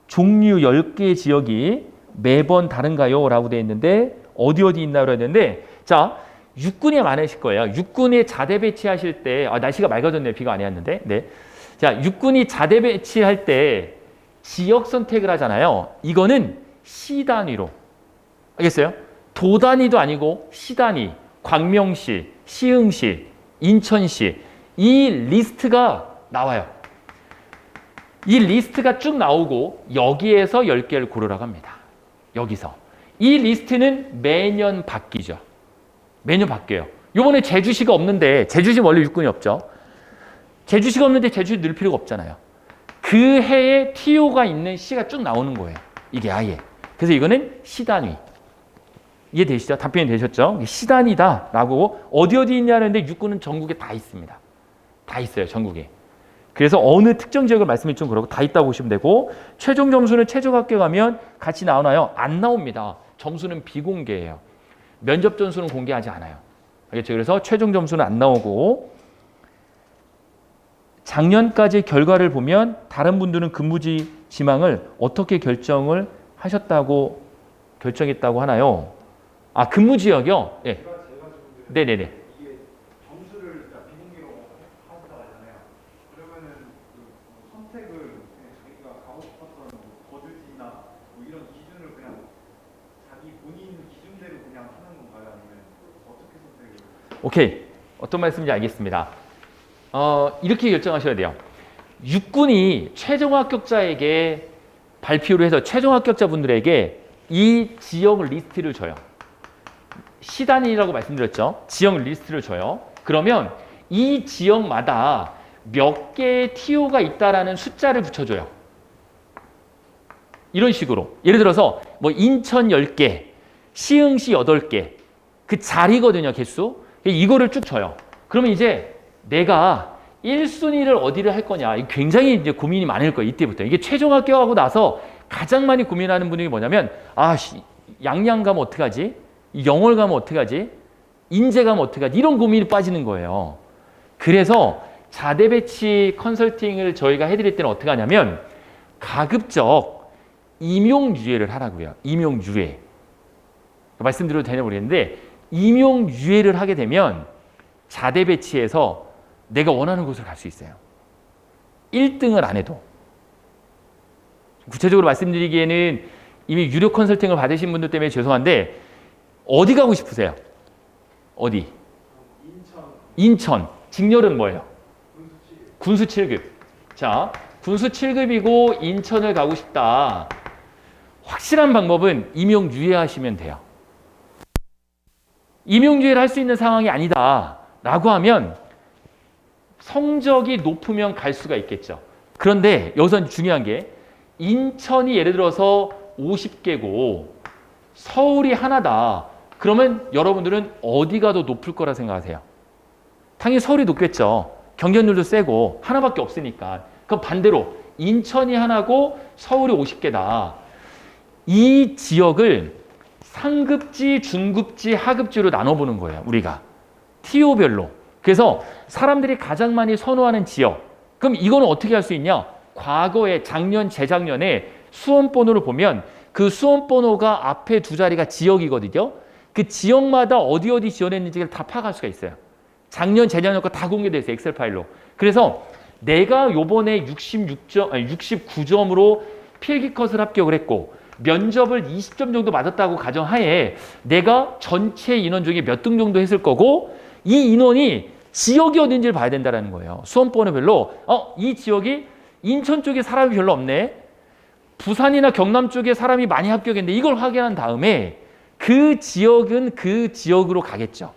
종류 10개 지역이 매번 다른가요? 라고 되어 있는데 어디 있나요? 했는데 자, 육군이 많으실 거예요. 육군에 자대 배치하실 때 날씨가 맑아졌네요. 비가 많이 왔는데. 네. 자, 육군이 자대 배치할 때 지역 선택을 하잖아요. 이거는 시 단위로. 알겠어요? 도 단위도 아니고 시 단위. 광명시, 시흥시, 인천시 이 리스트가 나와요. 이 리스트가 쭉 나오고 여기에서 10개를 고르라고 합니다. 여기서. 이 리스트는 매년 바뀌죠. 매년 바뀌어요. 요번에 제주시가 없는데 제주시 원래 육군이 없죠. 제주시가 없는데 제주시 넣을 필요가 없잖아요. 그 해에 TO가 있는 시가 쭉 나오는 거예요. 이게 아예. 그래서 이거는 시 단위. 이해되시죠? 답변이 되셨죠? 시 단위다라고 어디 있냐는데 육군은 전국에 다 있습니다. 다 있어요. 전국에. 그래서 어느 특정 지역을 말씀이 좀 그러고 다 있다고 보시면 되고 최종 점수는 최종 합격하면 같이 나오나요? 안 나옵니다. 점수는 비공개예요. 면접 점수는 공개하지 않아요. 알겠죠? 그래서 최종 점수는 안 나오고 작년까지 결과를 보면 다른 분들은 근무지 지망을 어떻게 결정했다고 하나요? 아, 근무 지역이요? 네. 네네네. 오케이. 어떤 말씀인지 알겠습니다. 이렇게 결정하셔야 돼요. 육군이 최종 합격자에게 발표를 해서 최종 합격자분들에게 이 지역 리스트를 줘요. 시단위라고 말씀드렸죠. 지역 리스트를 줘요. 그러면 이 지역마다 몇 개의 TO가 있다라는 숫자를 붙여줘요. 이런 식으로. 예를 들어서 뭐 인천 10개, 시흥시 8개 그 자리거든요. 개수. 이거를 쭉 줘요. 그러면 이제 내가 1순위를 어디를 할 거냐. 굉장히 이제 고민이 많을 거예요. 이때부터. 이게 최종 합격하고 나서 가장 많이 고민하는 분이 뭐냐면 양양 가면 어떡하지? 영월 가면 어떡하지? 인제 가면 어떡하지? 이런 고민이 빠지는 거예요. 그래서 자대 배치 컨설팅을 저희가 해드릴 때는 어떻게 하냐면 가급적 임용유예를 하라고요. 임용유예. 말씀드려도 되냐 모르겠는데 임용유예를 하게 되면 자대 배치에서 내가 원하는 곳을 갈 수 있어요. 1등을 안 해도. 구체적으로 말씀드리기에는 이미 유료 컨설팅을 받으신 분들 때문에 죄송한데 어디 가고 싶으세요? 어디? 인천. 직렬은 뭐예요? 군수 7급. 자, 군수 7급이고 인천을 가고 싶다. 확실한 방법은 임용유예하시면 돼요. 임용유예를 할 수 있는 상황이 아니다 라고 하면 성적이 높으면 갈 수가 있겠죠. 그런데 여기서 중요한 게 인천이 예를 들어서 50개고 서울이 하나다. 그러면 여러분들은 어디가 더 높을 거라 생각하세요? 당연히 서울이 높겠죠. 경쟁률도 세고 하나밖에 없으니까. 그럼 반대로 인천이 하나고 서울이 50개다. 이 지역을 상급지, 중급지, 하급지로 나눠보는 거예요. 우리가. TO별로. 그래서 사람들이 가장 많이 선호하는 지역. 그럼 이거는 어떻게 할 수 있냐? 과거에 작년, 재작년에 수험번호를 보면 그 수험번호가 앞에 두 자리가 지역이거든요. 그 지역마다 어디 지원했는지를 다 파악할 수가 있어요. 작년, 재작년 거 다 공개되어 있어요. 엑셀 파일로. 그래서 내가 요번에 69점으로 필기컷을 합격을 했고 면접을 20점 정도 맞았다고 가정하에 내가 전체 인원 중에 몇 등 정도 했을 거고 이 인원이 지역이 어딘지를 봐야 된다는 거예요. 수험번호별로 이 지역이 인천 쪽에 사람이 별로 없네. 부산이나 경남 쪽에 사람이 많이 합격했는데 이걸 확인한 다음에 그 지역은 그 지역으로 가겠죠.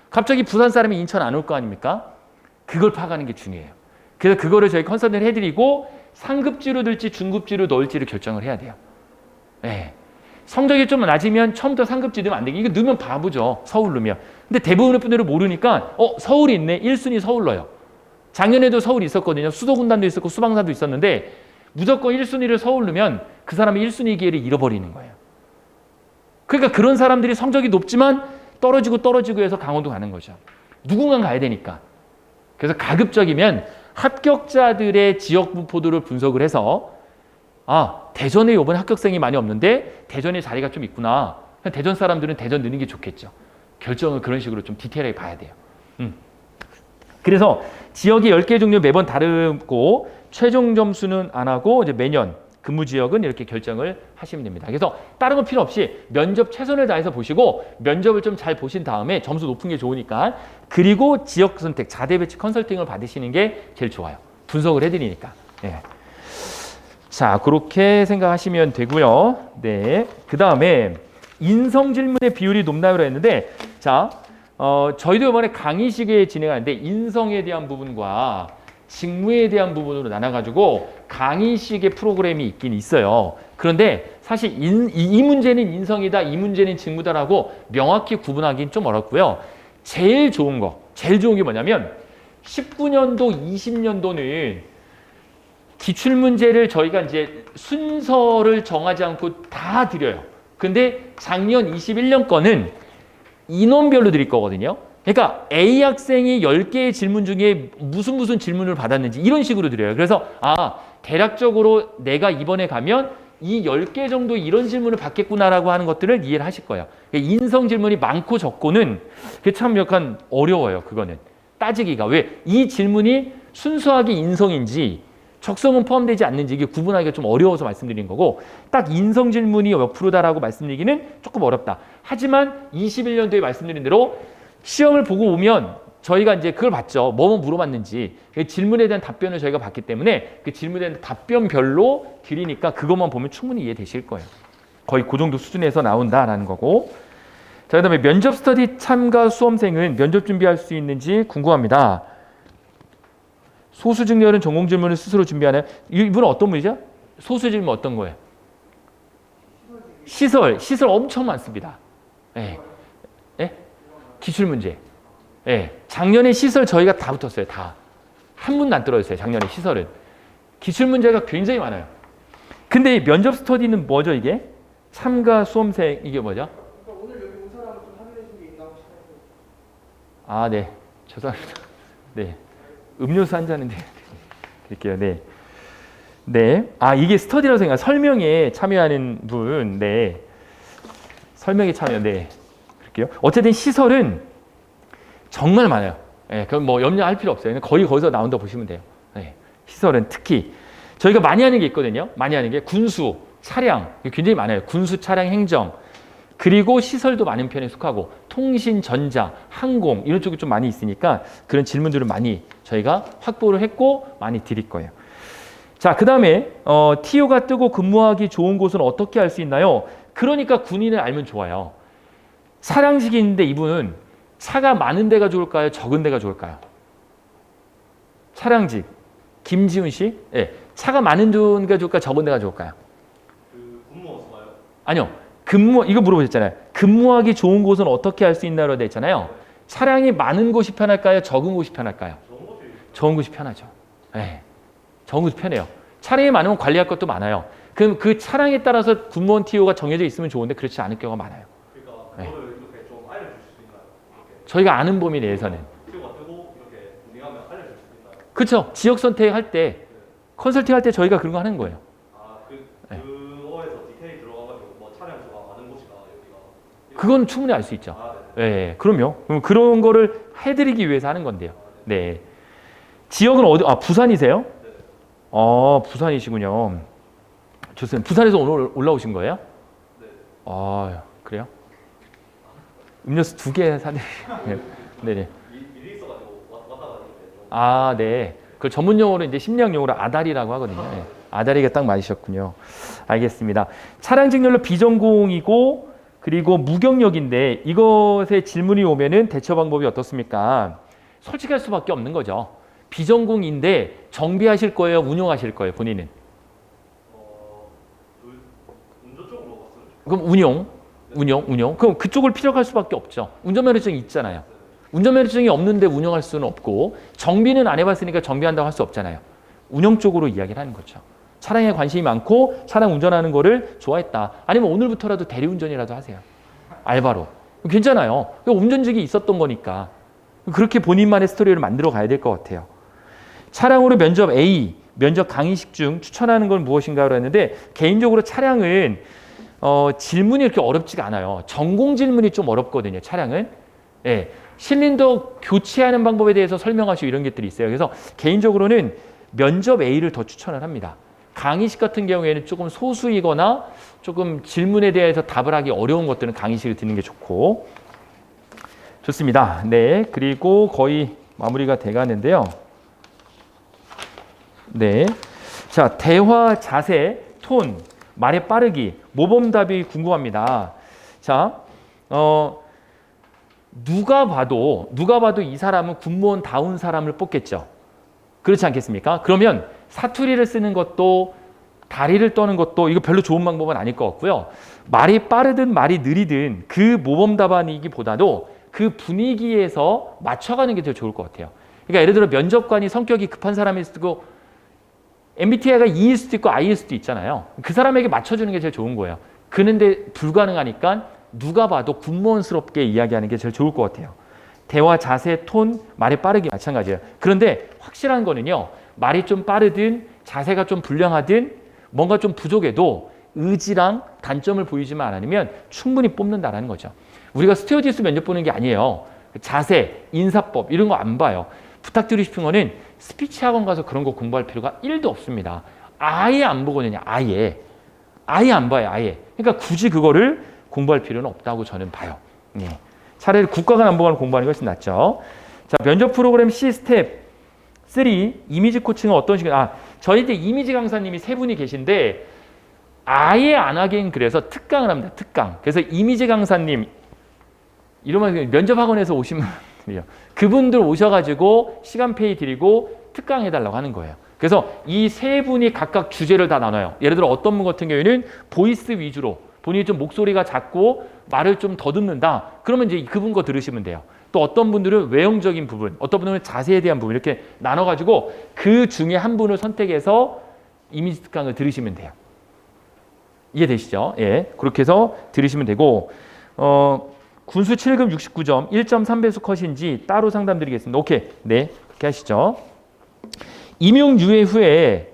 갑자기 부산 사람이 인천 안 올 거 아닙니까? 그걸 파악하는 게 중요해요. 그래서 그거를 저희 컨설팅을 해드리고 상급지로 들지 중급지로 넣을지를 결정을 해야 돼요. 네. 성적이 좀 낮으면 처음부터 상급지 넣으면 안 되게 이거 넣으면 바보죠. 서울 넣으면. 근데 대부분의 분들은 모르니까 서울이 있네. 1순위 서울 넣어요. 작년에도 서울이 있었거든요. 수도군단도 있었고 수방사도 있었는데 무조건 1순위를 서울 넣으면 그 사람이 1순위 기회를 잃어버리는 거예요. 그러니까 그런 사람들이 성적이 높지만 떨어지고 해서 강원도 가는 거죠. 누군가 가야 되니까. 그래서 가급적이면 합격자들의 지역 분포도를 분석을 해서 대전에 이번에 합격생이 많이 없는데 대전에 자리가 좀 있구나. 대전 사람들은 대전 넣는 게 좋겠죠. 결정을 그런 식으로 좀 디테일하게 봐야 돼요. 그래서 지역이 10개 종류 매번 다르고 최종 점수는 안 하고 이제 매년 근무 지역은 이렇게 결정을 하시면 됩니다. 그래서 다른 건 필요 없이 면접 최선을 다해서 보시고 면접을 좀 잘 보신 다음에 점수 높은 게 좋으니까 그리고 지역 선택, 자대 배치 컨설팅을 받으시는 게 제일 좋아요. 분석을 해드리니까. 네. 자, 그렇게 생각하시면 되고요. 네. 그 다음에 인성 질문의 비율이 높나요로 했는데, 자, 저희도 이번에 강의식에 진행하는데 인성에 대한 부분과 직무에 대한 부분으로 나눠가지고 강의식의 프로그램이 있긴 있어요. 그런데 사실 이 문제는 인성이다, 이 문제는 직무다라고 명확히 구분하기는 좀 어렵고요. 제일 좋은 게 뭐냐면 19년도, 20년도는 기출문제를 저희가 이제 순서를 정하지 않고 다 드려요. 근데 작년 21년 거는 인원별로 드릴 거거든요. 그러니까 A 학생이 10개의 질문 중에 무슨 질문을 받았는지 이런 식으로 드려요. 그래서 대략적으로 내가 이번에 가면 이 10개 정도 이런 질문을 받겠구나라고 하는 것들을 이해를 하실 거예요. 인성 질문이 많고 적고는 참 약간 어려워요. 그거는 따지기가. 왜? 이 질문이 순수하게 인성인지 적성은 포함되지 않는지 이게 구분하기가 좀 어려워서 말씀드린 거고 딱 인성 질문이 몇 프로다라고 말씀드리기는 조금 어렵다. 하지만 21년도에 말씀드린 대로 시험을 보고 오면 저희가 이제 그걸 봤죠. 뭐 물어봤는지. 그 질문에 대한 답변을 저희가 봤기 때문에 그 질문에 대한 답변별로 드리니까 그것만 보면 충분히 이해되실 거예요. 거의 그 정도 수준에서 나온다라는 거고. 자, 그다음에 면접 스터디 참가 수험생은 면접 준비할 수 있는지 궁금합니다. 소수 증렬은 전공 질문을 스스로 준비하나요? 이분은 어떤 분이죠? 소수 질문 어떤 거예요? 시설 엄청 많습니다. 네. 네? 기출 문제. 네. 작년에 시설 저희가 다 붙었어요. 다. 한 분도 안 떨어졌어요. 작년에 시설은. 기출 문제가 굉장히 많아요. 근데 이 면접 스터디는 뭐죠 이게? 참가 수험생 이게 뭐죠? 오늘 여기 온 사람은 좀 확인해 주신 게 있나 혹시 해서. 네. 죄송합니다. 네. 음료수 한 잔인데 드릴게요. 네. 네. 이게 스터디라고 생각. 설명에 참여하는 분. 네. 설명에 참여. 네. 그럴게요. 어쨌든 시설은 정말 많아요. 네. 그럼 뭐 염려할 필요 없어요. 거의 거기서 나온다 보시면 돼요. 네. 시설은 특히 저희가 많이 하는 게 있거든요. 많이 하는 게 군수, 차량 굉장히 많아요. 군수, 차량, 행정. 그리고 시설도 많은 편에 속하고 통신, 전자, 항공 이런 쪽이 좀 많이 있으니까 그런 질문들을 많이 저희가 확보를 했고 많이 드릴 거예요. 자, 그 다음에 TO가 뜨고 근무하기 좋은 곳은 어떻게 알 수 있나요? 그러니까 군인을 알면 좋아요. 차량직이 있는데 이분은 차가 많은 데가 좋을까요? 적은 데가 좋을까요? 차량직 김지훈 씨? 네. 차가 많은 데가 좋을까요? 적은 데가 좋을까요? 근무어서요? 아니요. 이거 물어보셨잖아요. 근무하기 좋은 곳은 어떻게 알 수 있나로 돼 있잖아요. 차량이 많은 곳이 편할까요? 적은 곳이 편할까요? 적은 곳이 편하죠. 네. 적은 곳이 편해요. 차량이 많으면 관리할 것도 많아요. 그럼 그 차량에 따라서 군무원 TO가 정해져 있으면 좋은데 그렇지 않을 경우가 많아요. 그러니까 네. 그거를 이렇게 좀 알려줄 수 있나요? 이렇게. 저희가 아는 범위 내에서는. TO가 뜨고 이렇게 운행하면 알려줄 수 있나요? 그렇죠. 지역 선택할 때 컨설팅 할 때 저희가 그런 거 하는 거예요. 그거에서 디테일이 들어가가지고 그건 충분히 알 수 있죠. 네, 그럼요. 그럼 그런 거를 해드리기 위해서 하는 건데요. 네. 지역은 어디? 아, 부산이세요? 부산이시군요. 좋습니다. 부산에서 오늘 올라오신 거예요? 아, 그래요? 음료수 2개 사드릴게요. 네네. 일이 있어가지고 왔다 갔다 하는데. 아, 네. 그 전문 용어로 이제 심리학 용어로 아다리라고 하거든요. 네. 아다리가 딱 맞으셨군요. 알겠습니다. 차량 직렬로 비전공이고 그리고 무경력인데 이것에 질문이 오면은 대처 방법이 어떻습니까? 솔직할 수밖에 없는 거죠. 비전공인데 정비하실 거예요, 운영하실 거예요, 본인은? 운전 쪽으로 갔어요. 그럼 운영. 그럼 그쪽을 피력할 수밖에 없죠. 운전면허증이 있잖아요. 운전면허증이 없는데 운영할 수는 없고 정비는 안 해봤으니까 정비한다고 할 수 없잖아요. 운영 쪽으로 이야기를 하는 거죠. 차량에 관심이 많고 차량 운전하는 거를 좋아했다. 아니면 오늘부터라도 대리운전이라도 하세요. 알바로. 괜찮아요. 운전직이 있었던 거니까. 그렇게 본인만의 스토리를 만들어 가야 될 것 같아요. 차량으로 면접 A, 면접 강의식 중 추천하는 건 무엇인가로 했는데 개인적으로 차량은 질문이 이렇게 어렵지가 않아요. 전공 질문이 좀 어렵거든요. 차량은. 예, 실린더 교체하는 방법에 대해서 설명하시고 이런 것들이 있어요. 그래서 개인적으로는 면접 A를 더 추천을 합니다. 강의식 같은 경우에는 조금 소수이거나 조금 질문에 대해서 답을 하기 어려운 것들은 강의식을 듣는 게 좋고. 좋습니다. 네, 그리고 거의 마무리가 돼가는데요. 네, 자, 대화 자세, 톤, 말의 빠르기, 모범답이 궁금합니다. 자, 누가 봐도 이 사람은 군무원다운 사람을 뽑겠죠. 그렇지 않겠습니까? 그러면 사투리를 쓰는 것도 다리를 떠는 것도 이거 별로 좋은 방법은 아닐 것 같고요. 말이 빠르든 말이 느리든 그 모범 답안이기보다도 그 분위기에서 맞춰가는 게 더 좋을 것 같아요. 그러니까 예를 들어 면접관이 성격이 급한 사람일 수도 있고 MBTI가 E일 수도 있고 I일 수도 있잖아요. 그 사람에게 맞춰주는 게 제일 좋은 거예요. 그런데 불가능하니까 누가 봐도 군무원스럽게 이야기하는 게 제일 좋을 것 같아요. 대화 자세, 톤, 말이 빠르기 마찬가지예요. 그런데 확실한 거는요. 말이 좀 빠르든 자세가 좀 불량하든 뭔가 좀 부족해도 의지랑 단점을 보이지만 않으면 충분히 뽑는다라는 거죠. 우리가 스튜어디스 면접 보는 게 아니에요. 자세, 인사법 이런 거 안 봐요. 부탁드리고 싶은 거는 스피치 학원 가서 그런 거 공부할 필요가 1도 없습니다. 아예 안 보거든요. 아예 안 봐요. 아예. 그러니까 굳이 그거를 공부할 필요는 없다고 저는 봐요. 예. 차라리 국가가 남북한을 공부하는 것이 낫죠. 자, 면접 프로그램 C 스텝 3 이미지 코칭은 어떤 식으로? 저희 이제 이미지 강사님이 3분이 계신데 아예 안 하긴 그래서 특강을 합니다. 특강. 그래서 이미지 강사님 이러면 면접 학원에서 오신 분들이요. 그분들 오셔가지고 시간페이 드리고 특강해달라고 하는 거예요. 그래서 이 3분이 각각 주제를 다 나눠요. 예를 들어 어떤 분 같은 경우에는 보이스 위주로 본인이 좀 목소리가 작고 말을 좀 더듬는다. 그러면 이제 그분 거 들으시면 돼요. 또 어떤 분들은 외형적인 부분, 어떤 분들은 자세에 대한 부분 이렇게 나눠가지고 그 중에 한 분을 선택해서 이미지 특강을 들으시면 돼요. 이해되시죠? 예, 그렇게 해서 들으시면 되고 군수 7급 69점 1.3배수 컷인지 따로 상담드리겠습니다. 오케이, 네, 그렇게 하시죠. 임용 유예 후에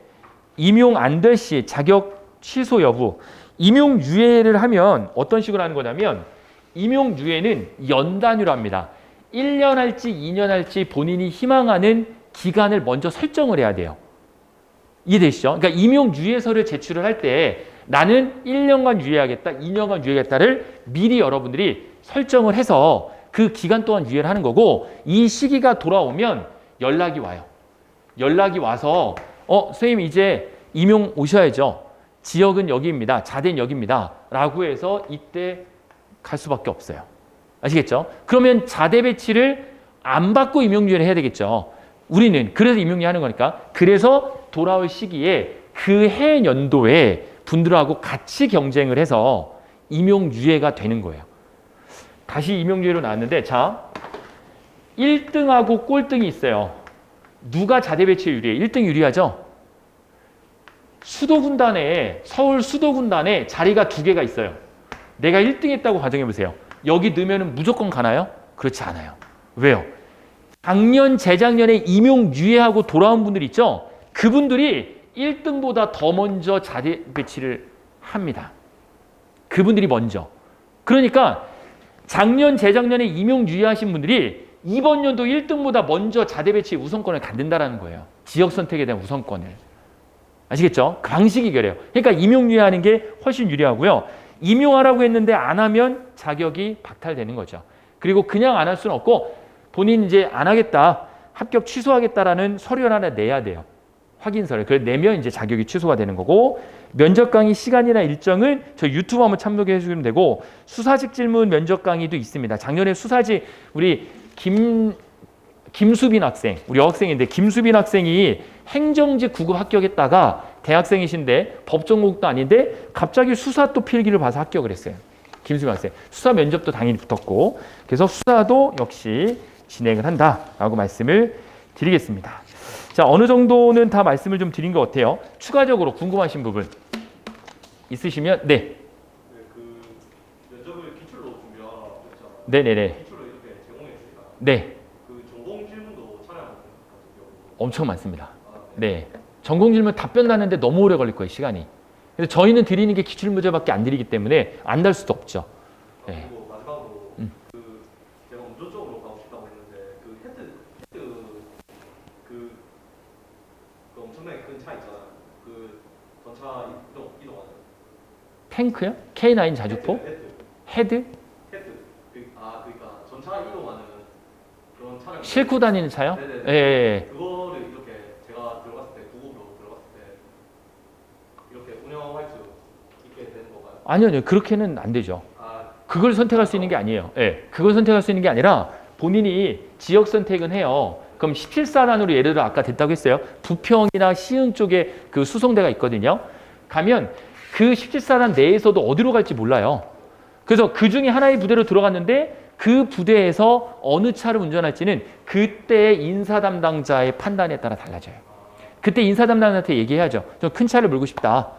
임용 안 될 시 자격 취소 여부. 임용 유예를 하면 어떤 식으로 하는 거냐면 임용 유예는 연 단위로 합니다. 1년 할지 2년 할지 본인이 희망하는 기간을 먼저 설정을 해야 돼요. 이해되시죠? 그러니까 임용 유예서를 제출을 할 때 나는 1년간 유예하겠다, 2년간 유예하겠다를 미리 여러분들이 설정을 해서 그 기간 동안 유예를 하는 거고 이 시기가 돌아오면 연락이 와요. 연락이 와서 선생님 이제 임용 오셔야죠. 지역은 여기입니다. 자대는 여기입니다. 라고 해서 이때 갈 수밖에 없어요. 아시겠죠? 그러면 자대 배치를 안 받고 임용유예를 해야 되겠죠. 우리는 그래서 임용유예 하는 거니까. 그래서 돌아올 시기에 그 해 연도에 분들하고 같이 경쟁을 해서 임용유예가 되는 거예요. 다시 임용유예로 나왔는데 자 1등하고 꼴등이 있어요. 누가 자대 배치에 유리해? 1등 유리하죠? 수도군단에 서울 수도군단에 자리가 2개가 있어요. 내가 1등 했다고 가정해보세요. 여기 넣으면 무조건 가나요? 그렇지 않아요. 왜요? 작년, 재작년에 임용유예하고 돌아온 분들 있죠? 그분들이 1등보다 더 먼저 자대 배치를 합니다. 그분들이 먼저. 그러니까 작년, 재작년에 임용 유예하신 분들이 이번 연도 1등보다 먼저 자대 배치 우선권을 갖는다라는 거예요. 지역 선택에 대한 우선권을. 아시겠죠? 그 방식이 그래요. 그러니까 임용 유예하는 게 훨씬 유리하고요. 임용하라고 했는데 안 하면 자격이 박탈되는 거죠. 그리고 그냥 안 할 수는 없고 본인 이제 안 하겠다, 합격 취소하겠다라는 서류를 하나 내야 돼요. 확인서를. 그걸 내면 이제 자격이 취소가 되는 거고, 면접 강의 시간이나 일정은 저희 유튜브 한번 참조해 주시면 되고, 수사직 질문 면접 강의도 있습니다. 작년에 수사직 우리 김수빈 학생, 우리 여학생인데 김수빈 학생이 행정직 9급 합격했다가 대학생이신데 법전공도 아닌데 갑자기 수사 또 필기를 봐서 합격을 했어요. 김수빈 학생. 수사 면접도 당연히 붙었고, 그래서 수사도 역시 진행을 한다라고 말씀을 드리겠습니다. 자, 어느 정도는 다 말씀을 좀 드린 것 같아요. 추가적으로 궁금하신 부분 있으시면 네. 네, 그 면접을 기출로 준비하라고 했잖아요. 네네네. 기출로 이렇게 제공해 주니까 네. 그 전공 질문도 촬영하는 같은 경우. 엄청 많습니다. 아, 네. 네. 전공 질문 답변 나는데 너무 오래 걸릴 거예요, 시간이. 그래서 저희는 드리는 게 기출 문제밖에 안 드리기 때문에 안 달 수도 없죠. 네. 그리고 마지막으로 음. 그 제가 운전 쪽으로 가고 싶다고 했는데 그 헤드 그 엄청나게 큰 차 있잖아요. 그 전차 이동하는 탱크요? K9 자주포? 헤드? 그러니까 전차 이동하는 그런 차량. 싣고 다니는 차요? 네네네. 예, 예. 그거를 이렇게 제가 들어갔을 때 구급으로 들어갔을 때 이렇게 운영할 수 있게 되는 건가요? 아니요. 그렇게는 안 되죠. 아, 그걸 선택할 수 있는 게 아니에요. 예. 그걸 선택할 수 있는 게 아니라 본인이 지역 선택은 해요. 그럼 17사단으로 예를 들어 아까 됐다고 했어요. 부평이나 시흥 쪽에 그 수송대가 있거든요. 가면 그 17사단 내에서도 어디로 갈지 몰라요. 그래서 그 중에 하나의 부대로 들어갔는데 그 부대에서 어느 차를 운전할지는 그때 인사 담당자의 판단에 따라 달라져요. 그때 인사 담당자한테 얘기해야죠. 저 큰 차를 몰고 싶다.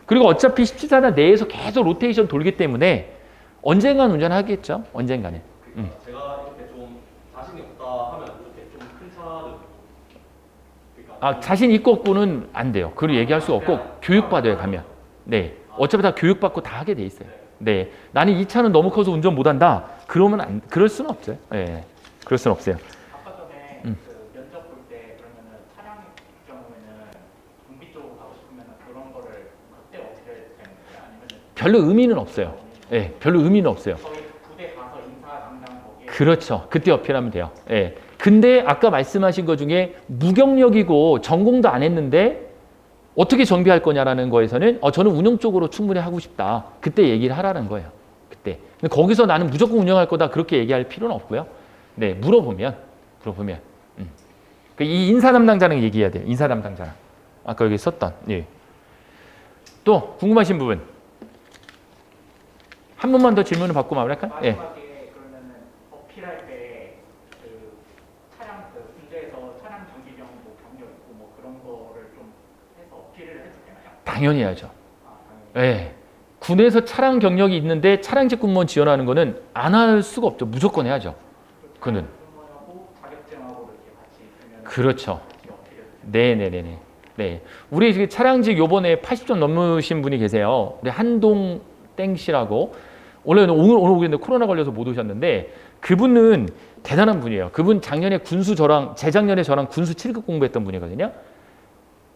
그리고 어차피 17사단 내에서 계속 로테이션 돌기 때문에 언젠간 운전하겠죠. 언젠가는. 그러니까 제가 이렇게 좀 자신이 없다 하면 이렇게 좀 큰 차를 그러니까 아, 자신 있고 없고는 안 돼요. 그걸 얘기할 수가 없고 교육받아요, 가면. 네. 어차피 다 교육받고 다 하게 돼 있어요. 네. 나는 이 차는 너무 커서 운전 못 한다. 그러면 그럴 수는 없어요. 네. 그럴 수는 없어요. 아까 전에 그 면접 볼 때 그러면은 차량 경우에는 정비 쪽으로 가고 싶으면 그런 거를 그때 어떻게 되는 거예요? 아니면은 별로 의미는 없어요. 네. 별로 의미는 없어요. 저희 부대 가서 인사 담당 거기에 그렇죠. 그때 어필하면 돼요. 예. 근데 아까 말씀하신 것 중에 무경력이고 전공도 안 했는데 어떻게 정비할 거냐라는 거에서는 저는 운영 쪽으로 충분히 하고 싶다. 그때 얘기를 하라는 거예요. 그때. 근데 거기서 나는 무조건 운영할 거다 그렇게 얘기할 필요는 없고요. 네, 물어보면. 이 인사 담당자랑 얘기해야 돼요. 인사 담당자랑. 아까 여기 썼던. 예. 또 궁금하신 부분. 한 번만 더 질문을 받고 마무리할까요? 예. 마지막에 그러면은 어필할 때 그 차량 그 군대에서 차량 장비병 뭐 경력 있고 뭐 그런 거를 좀 해서 어필을 해도 되나요? 당연히 해야죠. 아, 당연히. 예. 군에서 차량 경력이 있는데 차량직 공무원 지원하는 거는 안 할 수가 없죠. 무조건 해야죠. 그는. 하고 자격증하고 이렇게 같이 있으면 그렇죠. 같이 어필을 네네네네. 네. 우리 지금 차량직 요번에 80점 넘으신 분이 계세요. 우리 한동 땡 씨라고. 오늘 오겠는데 코로나 걸려서 못 오셨는데 그분은 대단한 분이에요. 그분 작년에 재작년에 저랑 군수 7급 공부했던 분이거든요.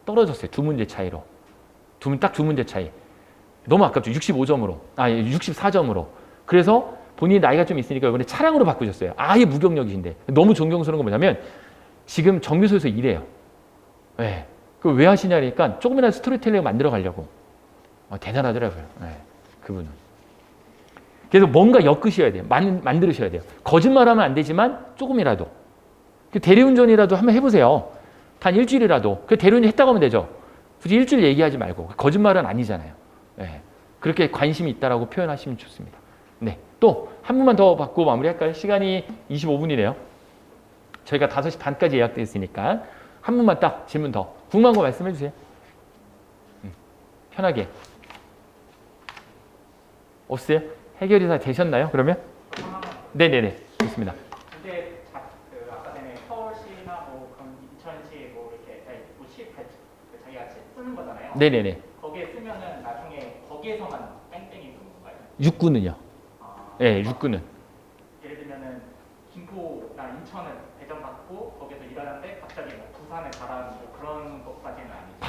떨어졌어요. 2문제 차이로. 딱 2문제 차이. 너무 아깝죠. 65점으로. 64점으로. 그래서 본인이 나이가 좀 있으니까 이번에 차량으로 바꾸셨어요. 아예 무경력이신데. 너무 존경스러운 건 뭐냐면 지금 정비소에서 일해요. 네. 그걸 왜 하시냐니까 조금이라도 스토리텔링을 만들어 가려고. 대단하더라고요. 네. 그분은. 그래서 뭔가 엮으셔야 돼요. 만들으셔야 돼요. 거짓말하면 안 되지만 조금이라도. 대리운전이라도 한번 해보세요. 단 일주일이라도. 대리운전 했다고 하면 되죠. 굳이 일주일 얘기하지 말고. 거짓말은 아니잖아요. 네. 그렇게 관심이 있다라고 표현하시면 좋습니다. 네. 또 한 분만 더 받고 마무리할까요? 시간이 25분이네요. 저희가 5시 반까지 예약되어 있으니까 한 분만 딱 질문 더. 궁금한 거 말씀해 주세요. 편하게. 없어요? 해결이 다 되셨나요? 그러면? 네네네. 좋습니다. 근데 그 아까 전에 서울시나 뭐 그런 인천시 뭐 이렇게 자기가 쓰는 거잖아요. 네네네. 거기에 쓰면은 나중에 거기에서만 땡땡이 되는 건가요? 육군은요? 아, 네, 육군은.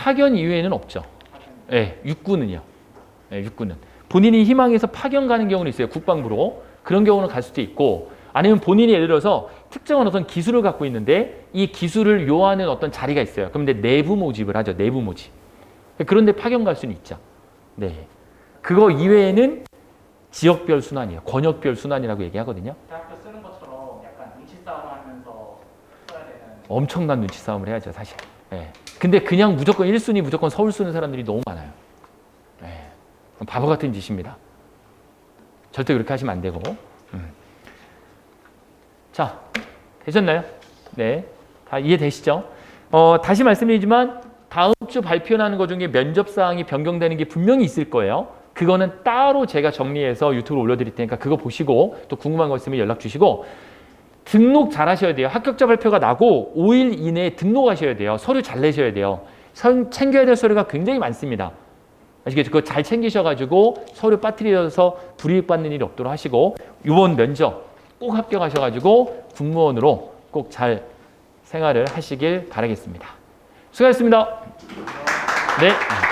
파견 이외에는 없죠. 예, 육군은요. 예, 육군은. 본인이 희망해서 파견 가는 경우는 있어요. 국방부로. 그런 경우는 갈 수도 있고 아니면 본인이 예를 들어서 특정한 어떤 기술을 갖고 있는데 이 기술을 요하는 어떤 자리가 있어요. 그런데 내부 모집을 하죠. 내부 모집. 그런데 파견 갈 수는 있죠. 네. 그거 이외에는 지역별 순환이에요. 권역별 순환이라고 얘기하거든요. 대학교 쓰는 것처럼 약간 눈치 싸움 하면서 써야 되는. 엄청난 눈치 싸움을 해야죠, 사실. 예. 근데 그냥 무조건 1순위 무조건 서울 쓰는 사람들이 너무 많아요. 예. 바보 같은 짓입니다. 절대 그렇게 하시면 안 되고. 자, 되셨나요? 네. 다 이해되시죠? 다시 말씀드리지만 다음 주 발표하는 것 중에 면접 사항이 변경되는 게 분명히 있을 거예요. 그거는 따로 제가 정리해서 유튜브에 올려드릴 테니까 그거 보시고 또 궁금한 거 있으면 연락 주시고 등록 잘 하셔야 돼요. 합격자 발표가 나고 5일 이내에 등록하셔야 돼요. 서류 잘 내셔야 돼요. 챙겨야 될 서류가 굉장히 많습니다. 아시겠죠? 그거 잘 챙기셔가지고 서류 빠뜨려서 불이익 받는 일이 없도록 하시고 이번 면접 꼭 합격하셔가지고 군무원으로 꼭 잘 생활을 하시길 바라겠습니다. 수고하셨습니다. 네.